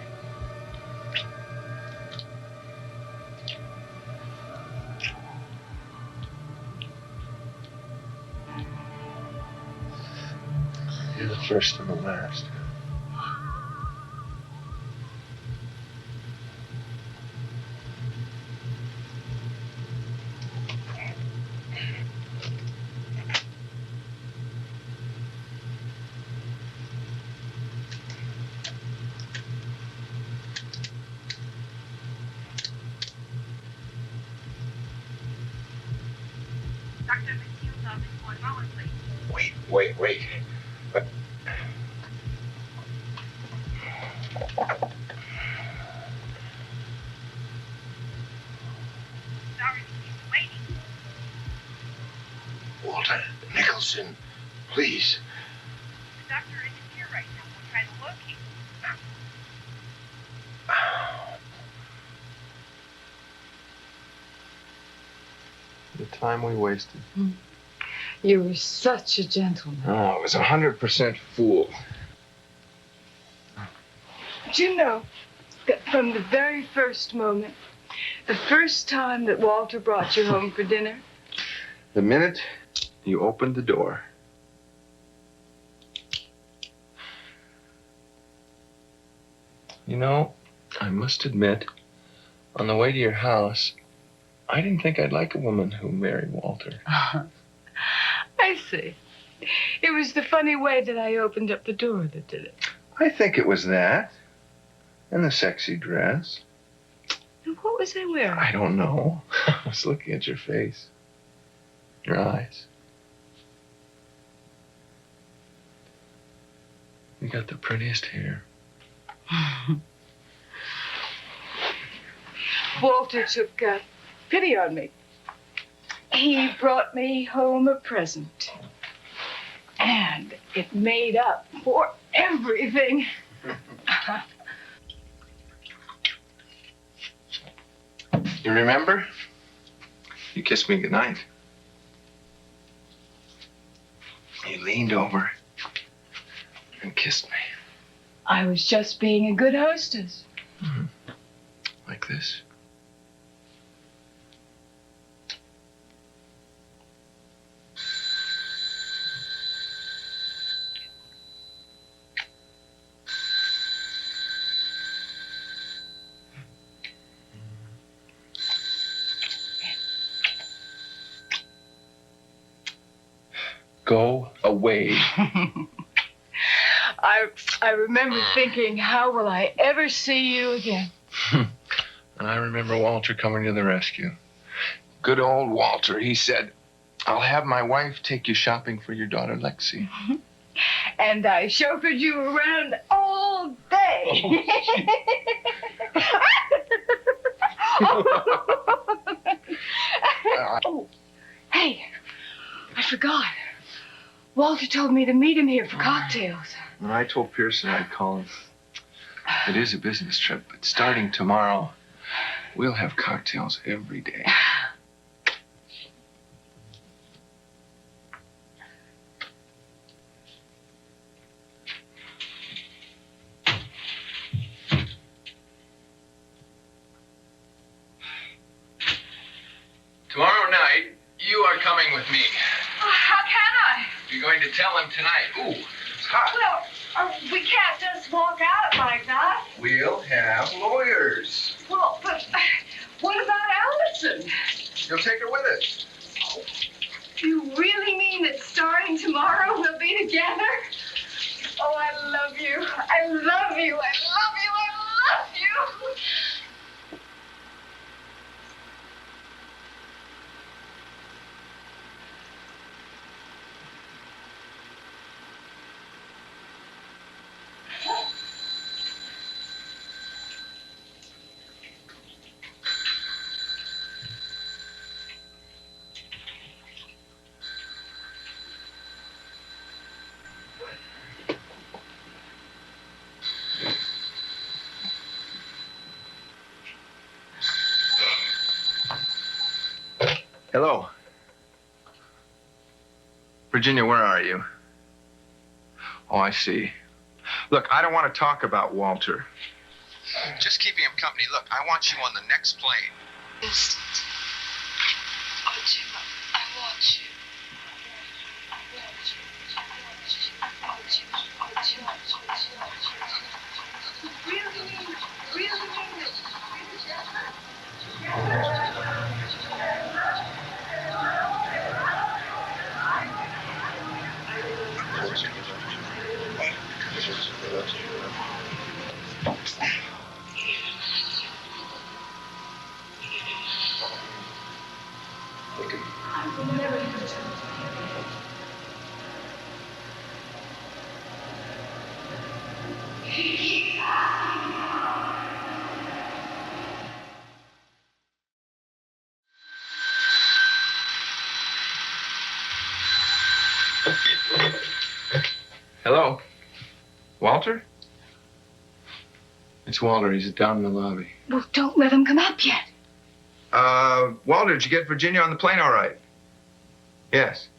You're the first and the last. Dr. McHugh's office, 1 moment, please. Wait. Sorry to keep you waiting. Walter Nicholson, please. The doctor isn't here right now. We'll try to locate him. The time we wasted. You were such a gentleman. Oh, it was 100% fool. But you know that from the very first moment, the first time that Walter brought you home for dinner, The minute you opened the door, you know, I must admit, on the way to your house, I didn't think I'd like a woman who married Walter. I see. It was the funny way that I opened up the door that did it. I think it was that. And the sexy dress. And what was I wearing? I don't know. I was looking at your face. Your eyes. You got the prettiest hair. Walter took pity on me. He brought me home a present. And it made up for everything. You remember? You kissed me goodnight. You leaned over and kissed me. I was just being a good hostess. Mm-hmm. Like this. Go away. I remember thinking, how will I ever see you again? And I remember Walter coming to the rescue. Good old Walter. He said, I'll have my wife take you shopping for your daughter, Lexi. And I chauffeured you around all day. Oh, hey, I forgot. Walter told me to meet him here for cocktails. When I told Pearson I'd call him, it is a business trip, but starting tomorrow, we'll have cocktails every day. Tomorrow night, you are coming with me. How can I? You're going to tell him tonight. Ooh, it's hot. Well, we can't just walk out like that. We'll have lawyers. Well, but what about Allison? You'll take her with us. You really mean that starting tomorrow we'll be together? Oh, I love you. I love you. I love you. I love you. Hello. Virginia, where are you? Oh, I see. Look, I don't want to talk about Walter. Just keeping him company. Look, I want you on the next plane. Instant. Oh, Jim, I want you. I want you. I want you. I want you. I want you. I want you. Really mean it. Hello? Walter? It's Walter. He's down in the lobby. Well, don't let him come up yet. Walter, did you get Virginia on the plane all right? Yes.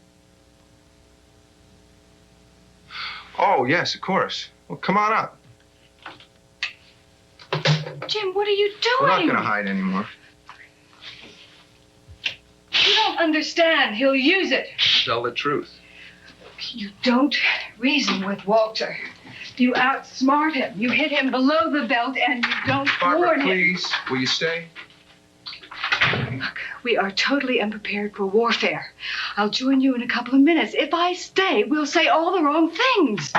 Oh, yes, of course. Well, come on up. Jim, what are you doing? We're not going to hide anymore. You don't understand. He'll use it. Tell the truth. You don't reason with Walter. You outsmart him. You hit him below the belt, and you don't Barbara, warn him. please, will you stay? Look, we are totally unprepared for warfare. I'll join you in a couple of minutes. If I stay, we'll say all the wrong things.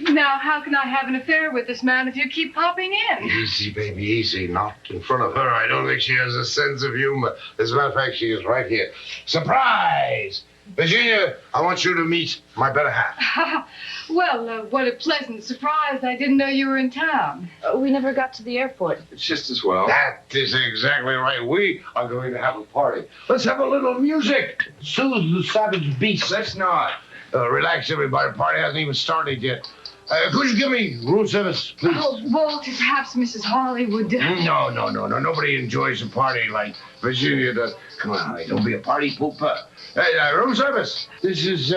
Now, how can I have an affair with this man if you keep popping in? Easy, baby, easy. Not in front of her. I don't think she has a sense of humor. As a matter of fact, she is right here. Surprise! Virginia, I want you to meet my better half. Well, what a pleasant surprise. I didn't know you were in town. We never got to the airport. It's just as well. That is exactly right. We are going to have a party. Let's have a little music. Soothe the savage beast. Let's not. Relax, everybody. The party hasn't even started yet. Could you give me room service, please? Oh, Walter, perhaps Mrs. Hawley would... No. Nobody enjoys a party like Virginia does. Come on, honey. Don't be a party pooper. Hey, room service. This is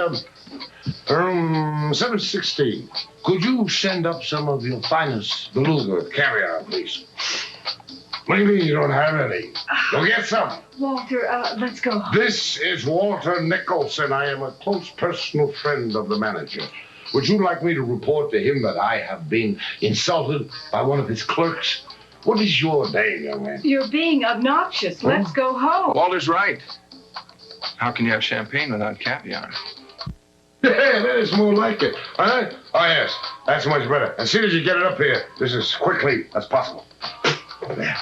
room 716. Could you send up some of your finest beluga caviar, please? What do you mean you don't have any? Go get some. Walter, let's go. This is Walter Nicholson. I am a close personal friend of the manager. Would you like me to report to him that I have been insulted by one of his clerks? What is your name, young man? You're being obnoxious. Let's go home. Walter's right. How can you have champagne without caviar? Yeah, that is more like it. All right? Oh, yes. That's much better. As soon as you get it up here, just as quickly as possible. There.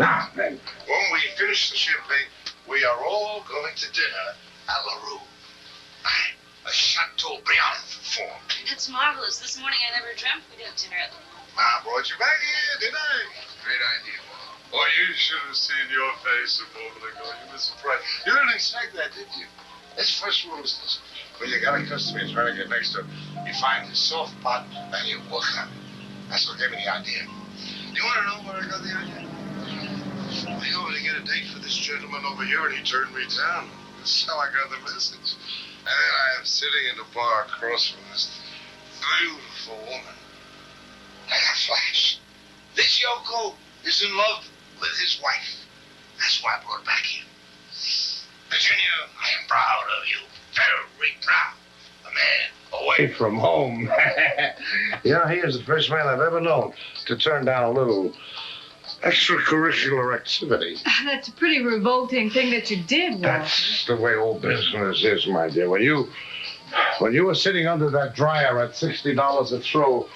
Now, then, when we finish the champagne, we are all going to dinner at La Rue. A Chateaubriand form. That's marvelous. This morning I never dreamt we'd have dinner at the I brought you back here, didn't I? Great idea, Walt. Oh, you should have seen your face a moment ago. You were surprised. You didn't expect that, did you? This first rule is this. When you got a customer and trying to get next to him, you find his soft spot and you work on it. That's what gave me the idea. Do you want to know where I got the idea? I hoped to get a date for this gentleman over here, and he turned me down. That's how I got the message. And then I am sitting in the bar across from this beautiful woman. And a flash. This Yoko is in love with his wife. That's why I brought her back here. Virginia, I am proud of you. Very proud. A man away from home. Yeah, he is the first man I've ever known to turn down a little extracurricular activity. That's a pretty revolting thing that you did, Walter. That's the way old business is, my dear. When you were sitting under that dryer at $60 a throw,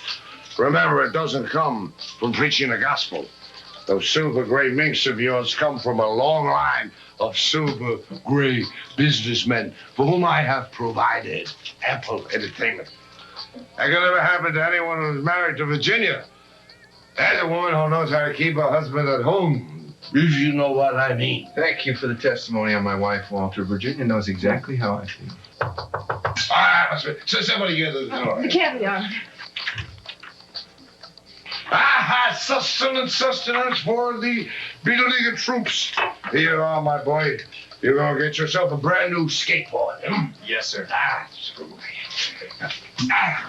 remember, it doesn't come from preaching the gospel. Those silver gray minks of yours come from a long line of silver gray businessmen for whom I have provided ample entertainment. That could never happen to anyone who's married to Virginia. And a woman who knows how to keep her husband at home, if you know what I mean. Thank you for the testimony on my wife, Walter. Virginia knows exactly how I feel. So somebody get the door. The caviar. Sustenance for the Beetlejuice troops. Here you are, my boy. You're going to get yourself a brand new skateboard. Yes, sir.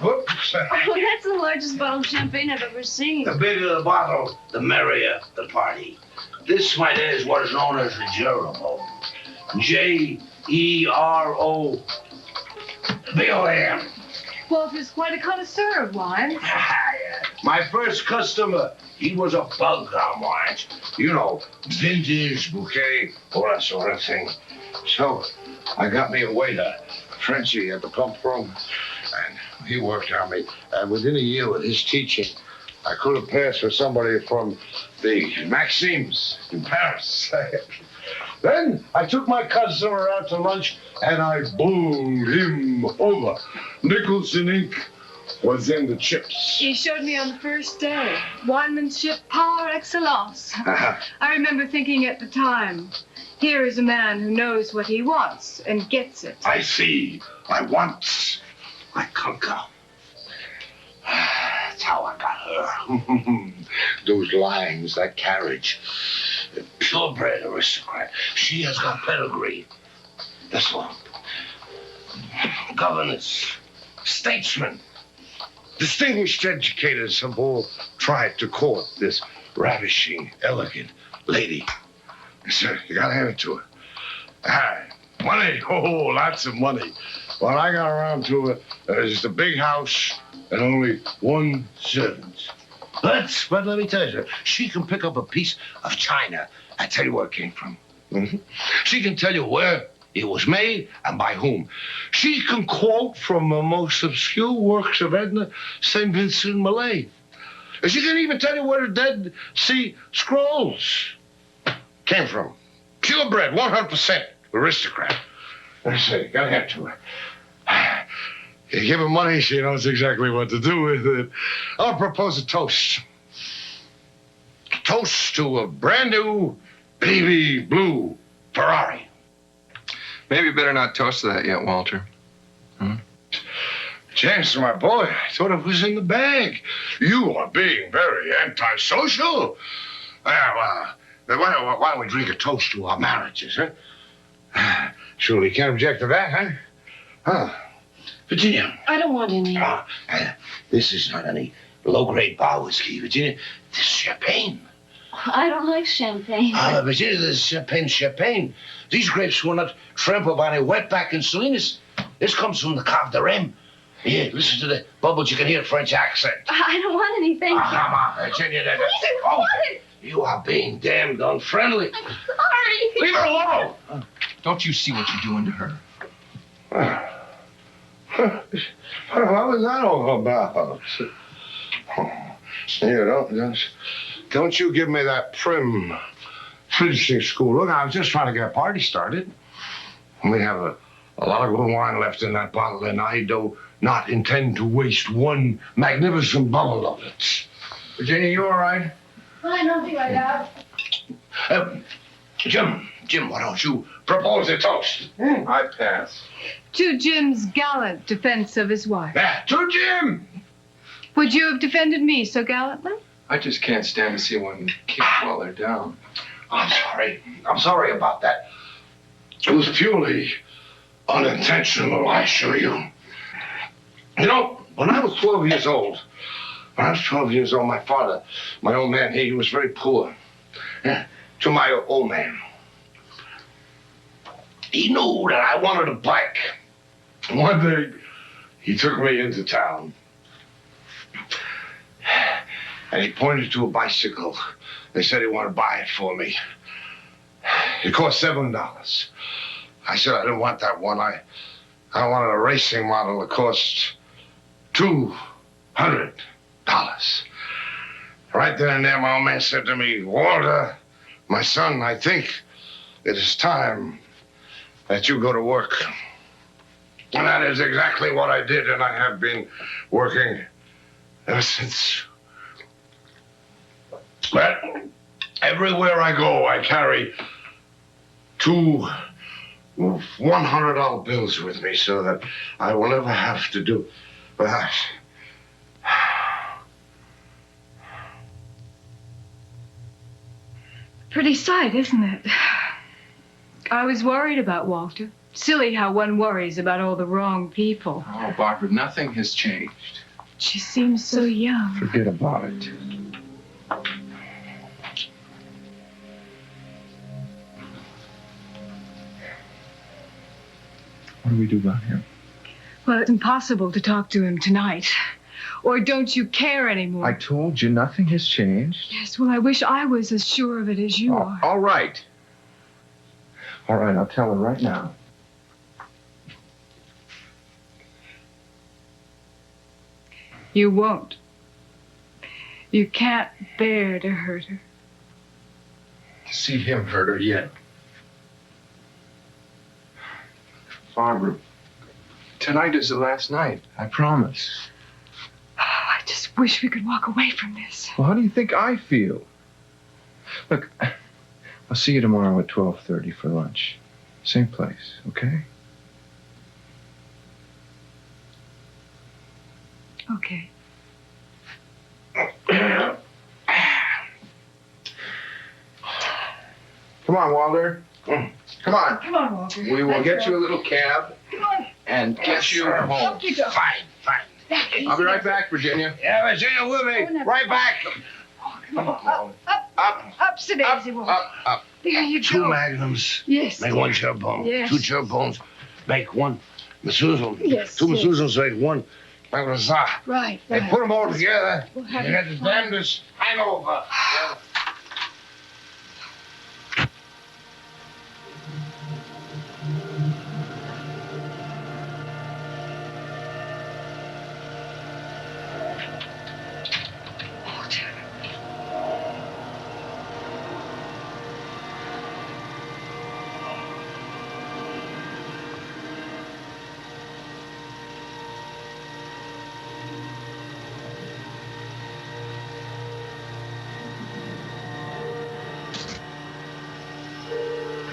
Whoops. Oh, that's the largest bottle of champagne I've ever seen. The bigger the bottle, the merrier the party. This, my dear, is what is known as the Jeroboam. Jeroboam. Walter's quite a connoisseur of wine. My first customer, he was a bug on wines. You know, vintage, bouquet, all that sort of thing. So I got me a waiter, Frenchie, at the pump room, and he worked on me. And within a year with his teaching, I could have passed for somebody from the Maximes in Paris. Then I took my customer out to lunch, and I blew him over. Nicholson Inc. was in the chips. He showed me on the first day. Winemanship par excellence. I remember thinking at the time, here is a man who knows what he wants and gets it. I see. I want. I conquer. That's how I got her. Those lines, that carriage. A purebred aristocrat. She has got pedigree. This one, governors, statesmen, distinguished educators have all tried to court this ravishing, elegant lady. Sir, you gotta hand it to her. Money, oh, lots of money. When I got around to it, there's just a big house and only one servant. But let me tell you, she can pick up a piece of china. I tell you where it came from. She can tell you where it was made and by whom. She can quote from the most obscure works of Edna St. Vincent Millay. And she can even tell you where the Dead Sea Scrolls came from. Purebred, 100% aristocrat. I say, gotta hand it to her. You give her money, she knows exactly what to do with it. I'll propose a toast. Toast to a brand new baby blue Ferrari. Maybe you better not toast to that yet, Walter. James, my boy, I thought it was in the bag. You are being very antisocial. Why don't we drink a toast to our marriages, huh? Surely you can't object to that, huh? Virginia. I don't want any. This is not any low-grade bar whiskey, Virginia. This is champagne. I don't like champagne. Virginia, this is champagne. These grapes were not trampled by any wetback in Salinas. This comes from the Cave de Rem. Yeah, listen to the bubbles. You can hear the French accent. I don't want anything. Come on, Virginia. You are being damned unfriendly. I'm sorry. Leave her alone. Don't you see what you're doing to her? What was that all about? Don't you give me that prim finishing school look. I was just trying to get a party started. We have a lot of good wine left in that bottle, and I do not intend to waste one magnificent bottle of it. Virginia, you all right? I don't think I have. Jim, why don't you propose a toast? I pass. To Jim's gallant defense of his wife. Yeah, to Jim! Would you have defended me so gallantly? I just can't stand to see one kicked while they're down. I'm sorry about that. It was purely unintentional, I assure you. You know, when I was 12 years old, my father, my old man, he was very poor. To my old man. He knew that I wanted a bike. One day, he took me into town. And he pointed to a bicycle. They said he wanted to buy it for me. It cost $7. I said I didn't want that one. I wanted a racing model that cost $200. Right then and there, my old man said to me, Walter, my son, I think it is time that you go to work. And that is exactly what I did, and I have been working ever since. But everywhere I go, I carry two $100 bills with me so that I will never have to do that. Pretty sight, isn't it? I was worried about Walter. Silly how one worries about all the wrong people. Oh, Barbara, nothing has changed. She seems so young. Forget about it. What do we do about him? Well, it's impossible to talk to him tonight. Or don't you care anymore? I told you nothing has changed. Yes, well, I wish I was as sure of it as you are. All right. All right, I'll tell her right now. You won't. You can't bear to hurt her. See him hurt her yet. Barbara, tonight is the last night. I promise. Oh, I just wish we could walk away from this. Well, how do you think I feel? Look, I'll see you tomorrow at 12:30 for lunch. Same place, okay? Okay. Come on, Walter. Come on. Come on, Walter. We will get you a little cab. Come on. and get you home. Up you go. Fine. I'll be right back, Virginia. Yeah, Virginia will be right back. Come on. Up, Daisy. Up. There you Two go. magnums. Yes. Make one cherry bomb. Yes. Two cherry bombs. Make one Masuzo. Yes. Two Masuzos make one Magrasa. Right. They put them all together. We'll You have got it the fine. damnedest hangover.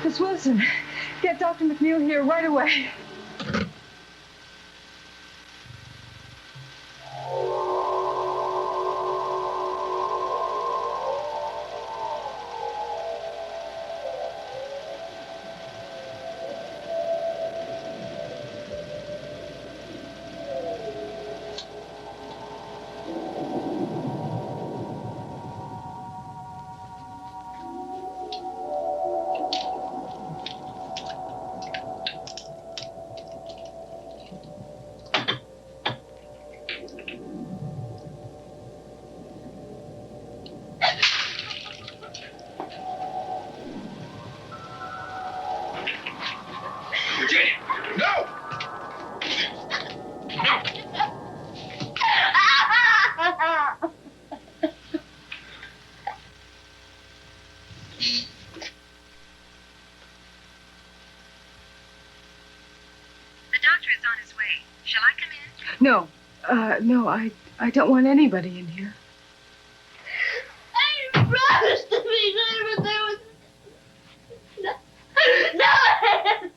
Miss Wilson, get Dr. McNeil here right away. Virginia, no! No! The doctor is on his way. Shall I come in? No. No, I don't want anybody in here. I promised to be good, but there was no answer.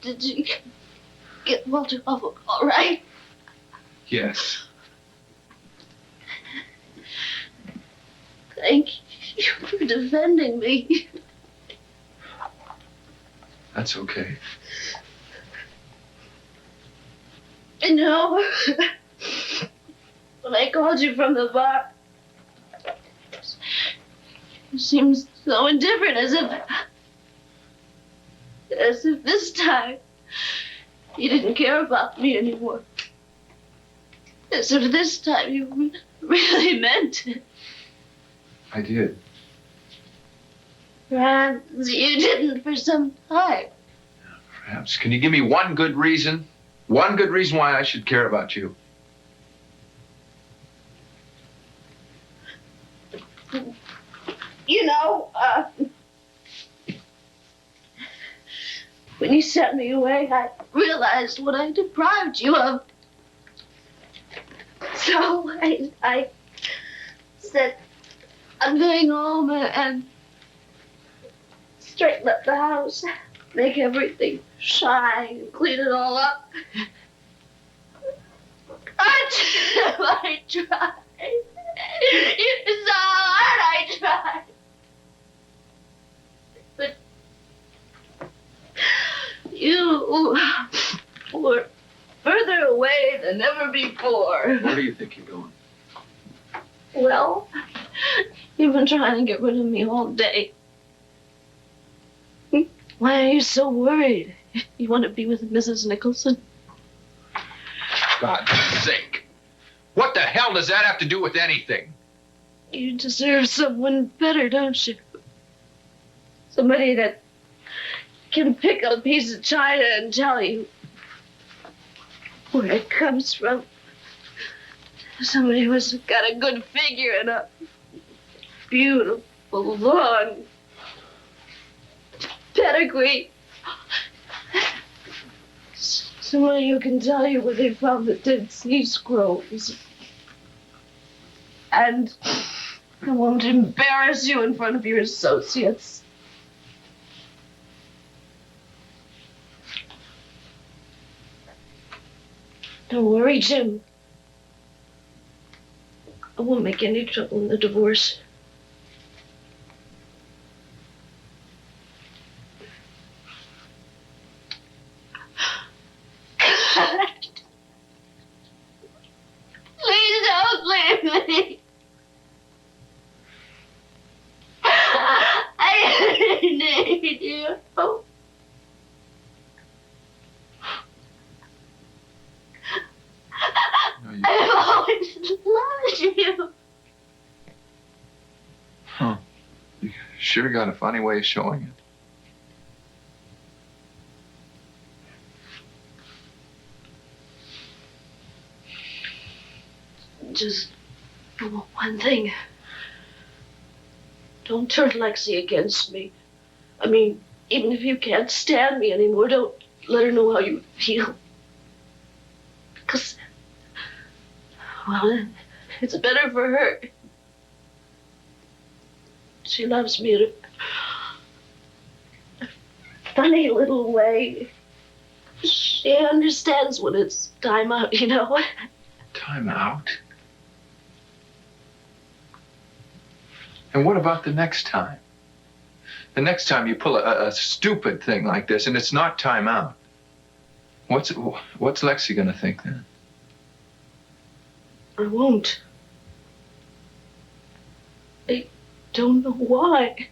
Did you get Walter off all right? Yes. Thank you for defending me. That's okay. You know, when I called you from the bar, you seemed so indifferent, as if this time you didn't care about me anymore. As if this time you really meant it. I did. Perhaps you didn't for some time. Perhaps. Can you give me one good reason? One good reason why I should care about you? You know, when you sent me away, I realized what I deprived you of. So I said, I'm going home and straighten up the house, make everything shine, clean it all up. I tried. It's so hard, I tried. But you were further away than ever before. Where do you think you're going? Well, you've been trying to get rid of me all day. Why are you so worried? You want to be with Mrs. Nicholson? God's sake. What the hell does that have to do with anything? You deserve someone better, don't you? Somebody that can pick up a piece of china and tell you where it comes from. Somebody who's got a good figure and a beautiful, long pedigree. Somebody who can tell you where they found the Dead Sea Scrolls. And I won't embarrass you in front of your associates. Don't worry, Jim. I won't make any trouble in the divorce. sure got a funny way of showing it. Just one thing. Don't turn Lexi against me. I mean, even if you can't stand me anymore, don't let her know how you feel. Because, well, it's better for her. She loves me in a funny little way. She understands when it's time out, you know? Time out? And what about the next time? The next time you pull a stupid thing like this and it's not time out. What's Lexi gonna think then? I won't. I don't know why.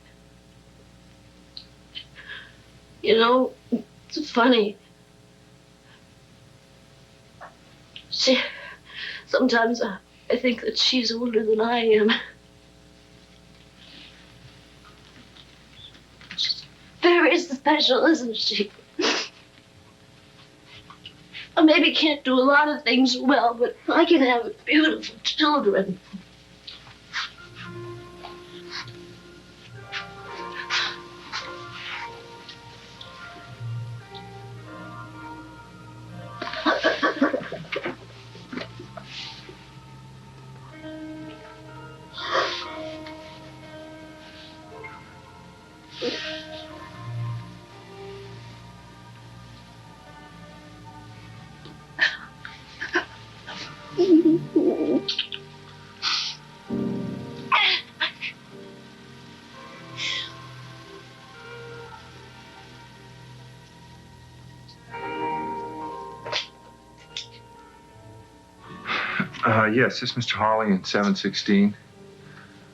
You know, it's funny. Sometimes I think that she's older than I am. She's very special, isn't she? I maybe can't do a lot of things well, but I can have beautiful children. Yes, this is Mr. Hawley in 716.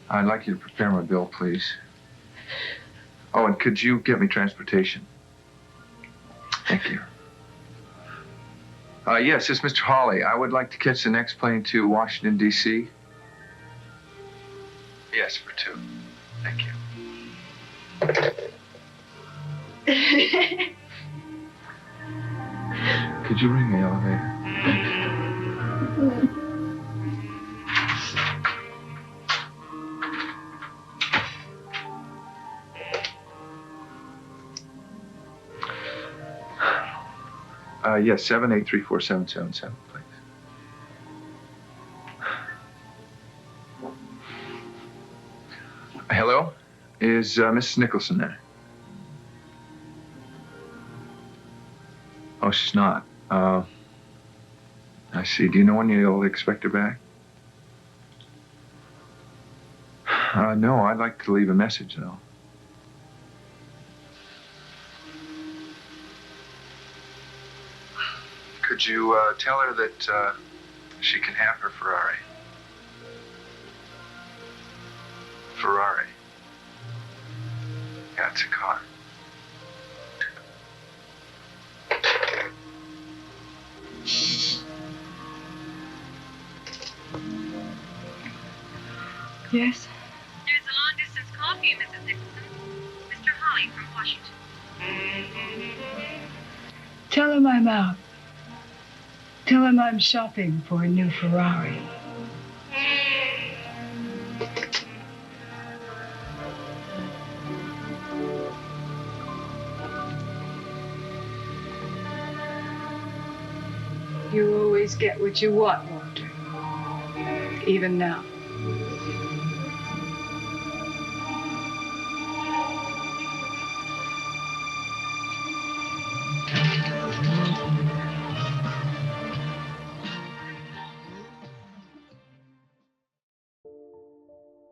I'd like you to prepare my bill, please. Oh, and could you get me transportation? Thank you. Yes, this is Mr. Hawley. I would like to catch the next plane to Washington, D.C. Yes, for 2. Thank you. Could you ring the elevator? Thanks. Yes, 7834777, please. Hello? Is Mrs. Nicholson there? Oh, she's not. I see. Do you know when you'll expect her back? No, I'd like to leave a message, though. Could you tell her that she can have her Ferrari? Ferrari. Yeah, it's a car. Yes? There's a long-distance call for you, Mrs. Nicholson. Mr. Hawley from Washington. Tell him I'm out. Tell him I'm shopping for a new Ferrari. You always get what you want, Walter. Even now.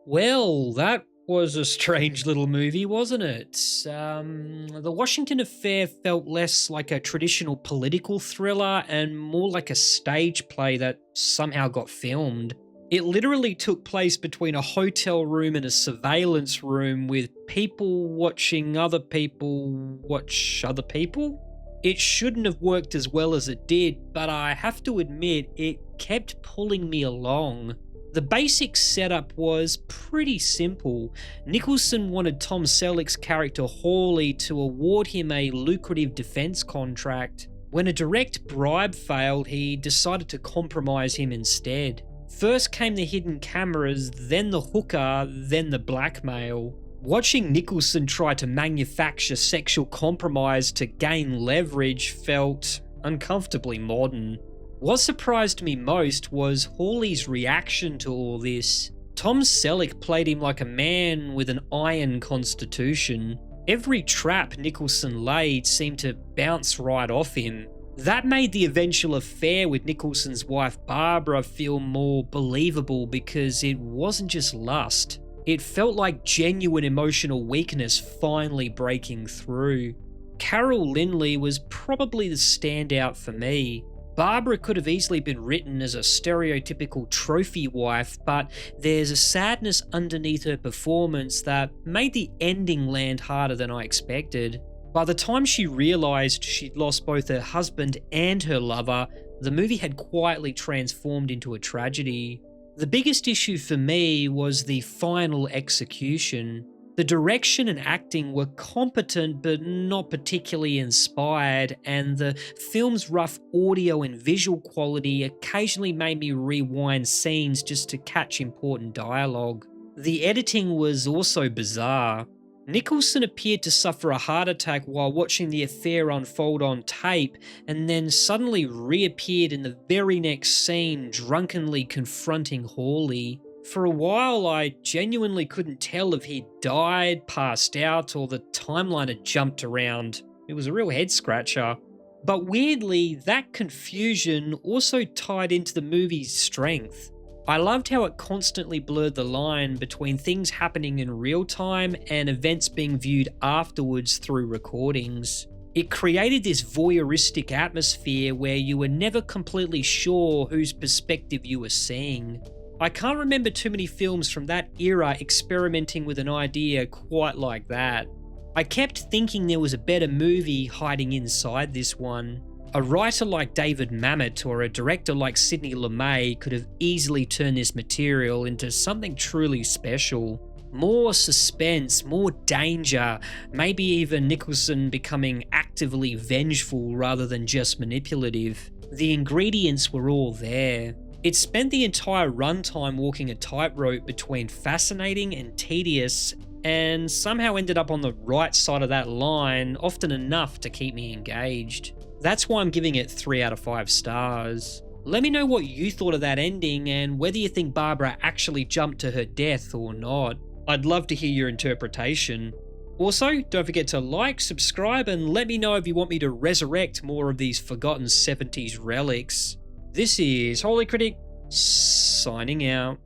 Well, that was a strange little movie, wasn't it? The Washington Affair felt less like a traditional political thriller and more like a stage play that somehow got filmed. It literally took place between a hotel room and a surveillance room with people watching other people watch other people. It shouldn't have worked as well as it did, but I have to admit it kept pulling me along. The basic setup was pretty simple. Nicholson wanted Tom Selleck's character Hawley to award him a lucrative defense contract. When a direct bribe failed, he decided to compromise him instead. First came the hidden cameras, then the hooker, then the blackmail. Watching Nicholson try to manufacture sexual compromise to gain leverage felt uncomfortably modern. What surprised me most was Hawley's reaction to all this. Tom Selleck played him like a man with an iron constitution. Every trap Nicholson laid seemed to bounce right off him. That made the eventual affair with Nicholson's wife Barbara feel more believable because it wasn't just lust. It felt like genuine emotional weakness finally breaking through. Carol Lynley was probably the standout for me. Barbara could have easily been written as a stereotypical trophy wife, but there's a sadness underneath her performance that made the ending land harder than I expected. By the time she realised she'd lost both her husband and her lover, the movie had quietly transformed into a tragedy. The biggest issue for me was the final execution. The direction and acting were competent but not particularly inspired, and the film's rough audio and visual quality occasionally made me rewind scenes just to catch important dialogue. The editing was also bizarre. Nicholson appeared to suffer a heart attack while watching the affair unfold on tape, and then suddenly reappeared in the very next scene drunkenly confronting Hawley. For a while, I genuinely couldn't tell if he'd died, passed out, or the timeline had jumped around. It was a real head-scratcher. But weirdly, that confusion also tied into the movie's strength. I loved how it constantly blurred the line between things happening in real time and events being viewed afterwards through recordings. It created this voyeuristic atmosphere where you were never completely sure whose perspective you were seeing. I can't remember too many films from that era experimenting with an idea quite like that. I kept thinking there was a better movie hiding inside this one. A writer like David Mamet or a director like Sidney Lumet could have easily turned this material into something truly special. More suspense, more danger, maybe even Nicholson becoming actively vengeful rather than just manipulative. The ingredients were all there. It spent the entire runtime walking a tightrope between fascinating and tedious, and somehow ended up on the right side of that line often enough to keep me engaged. That's why I'm giving it 3 out of 5 stars. Let me know what you thought of that ending and whether you think Barbara actually jumped to her death or not. I'd love to hear your interpretation. Also, don't forget to like, subscribe, and let me know if you want me to resurrect more of these forgotten 70s relics. This is Holy Critic, signing out.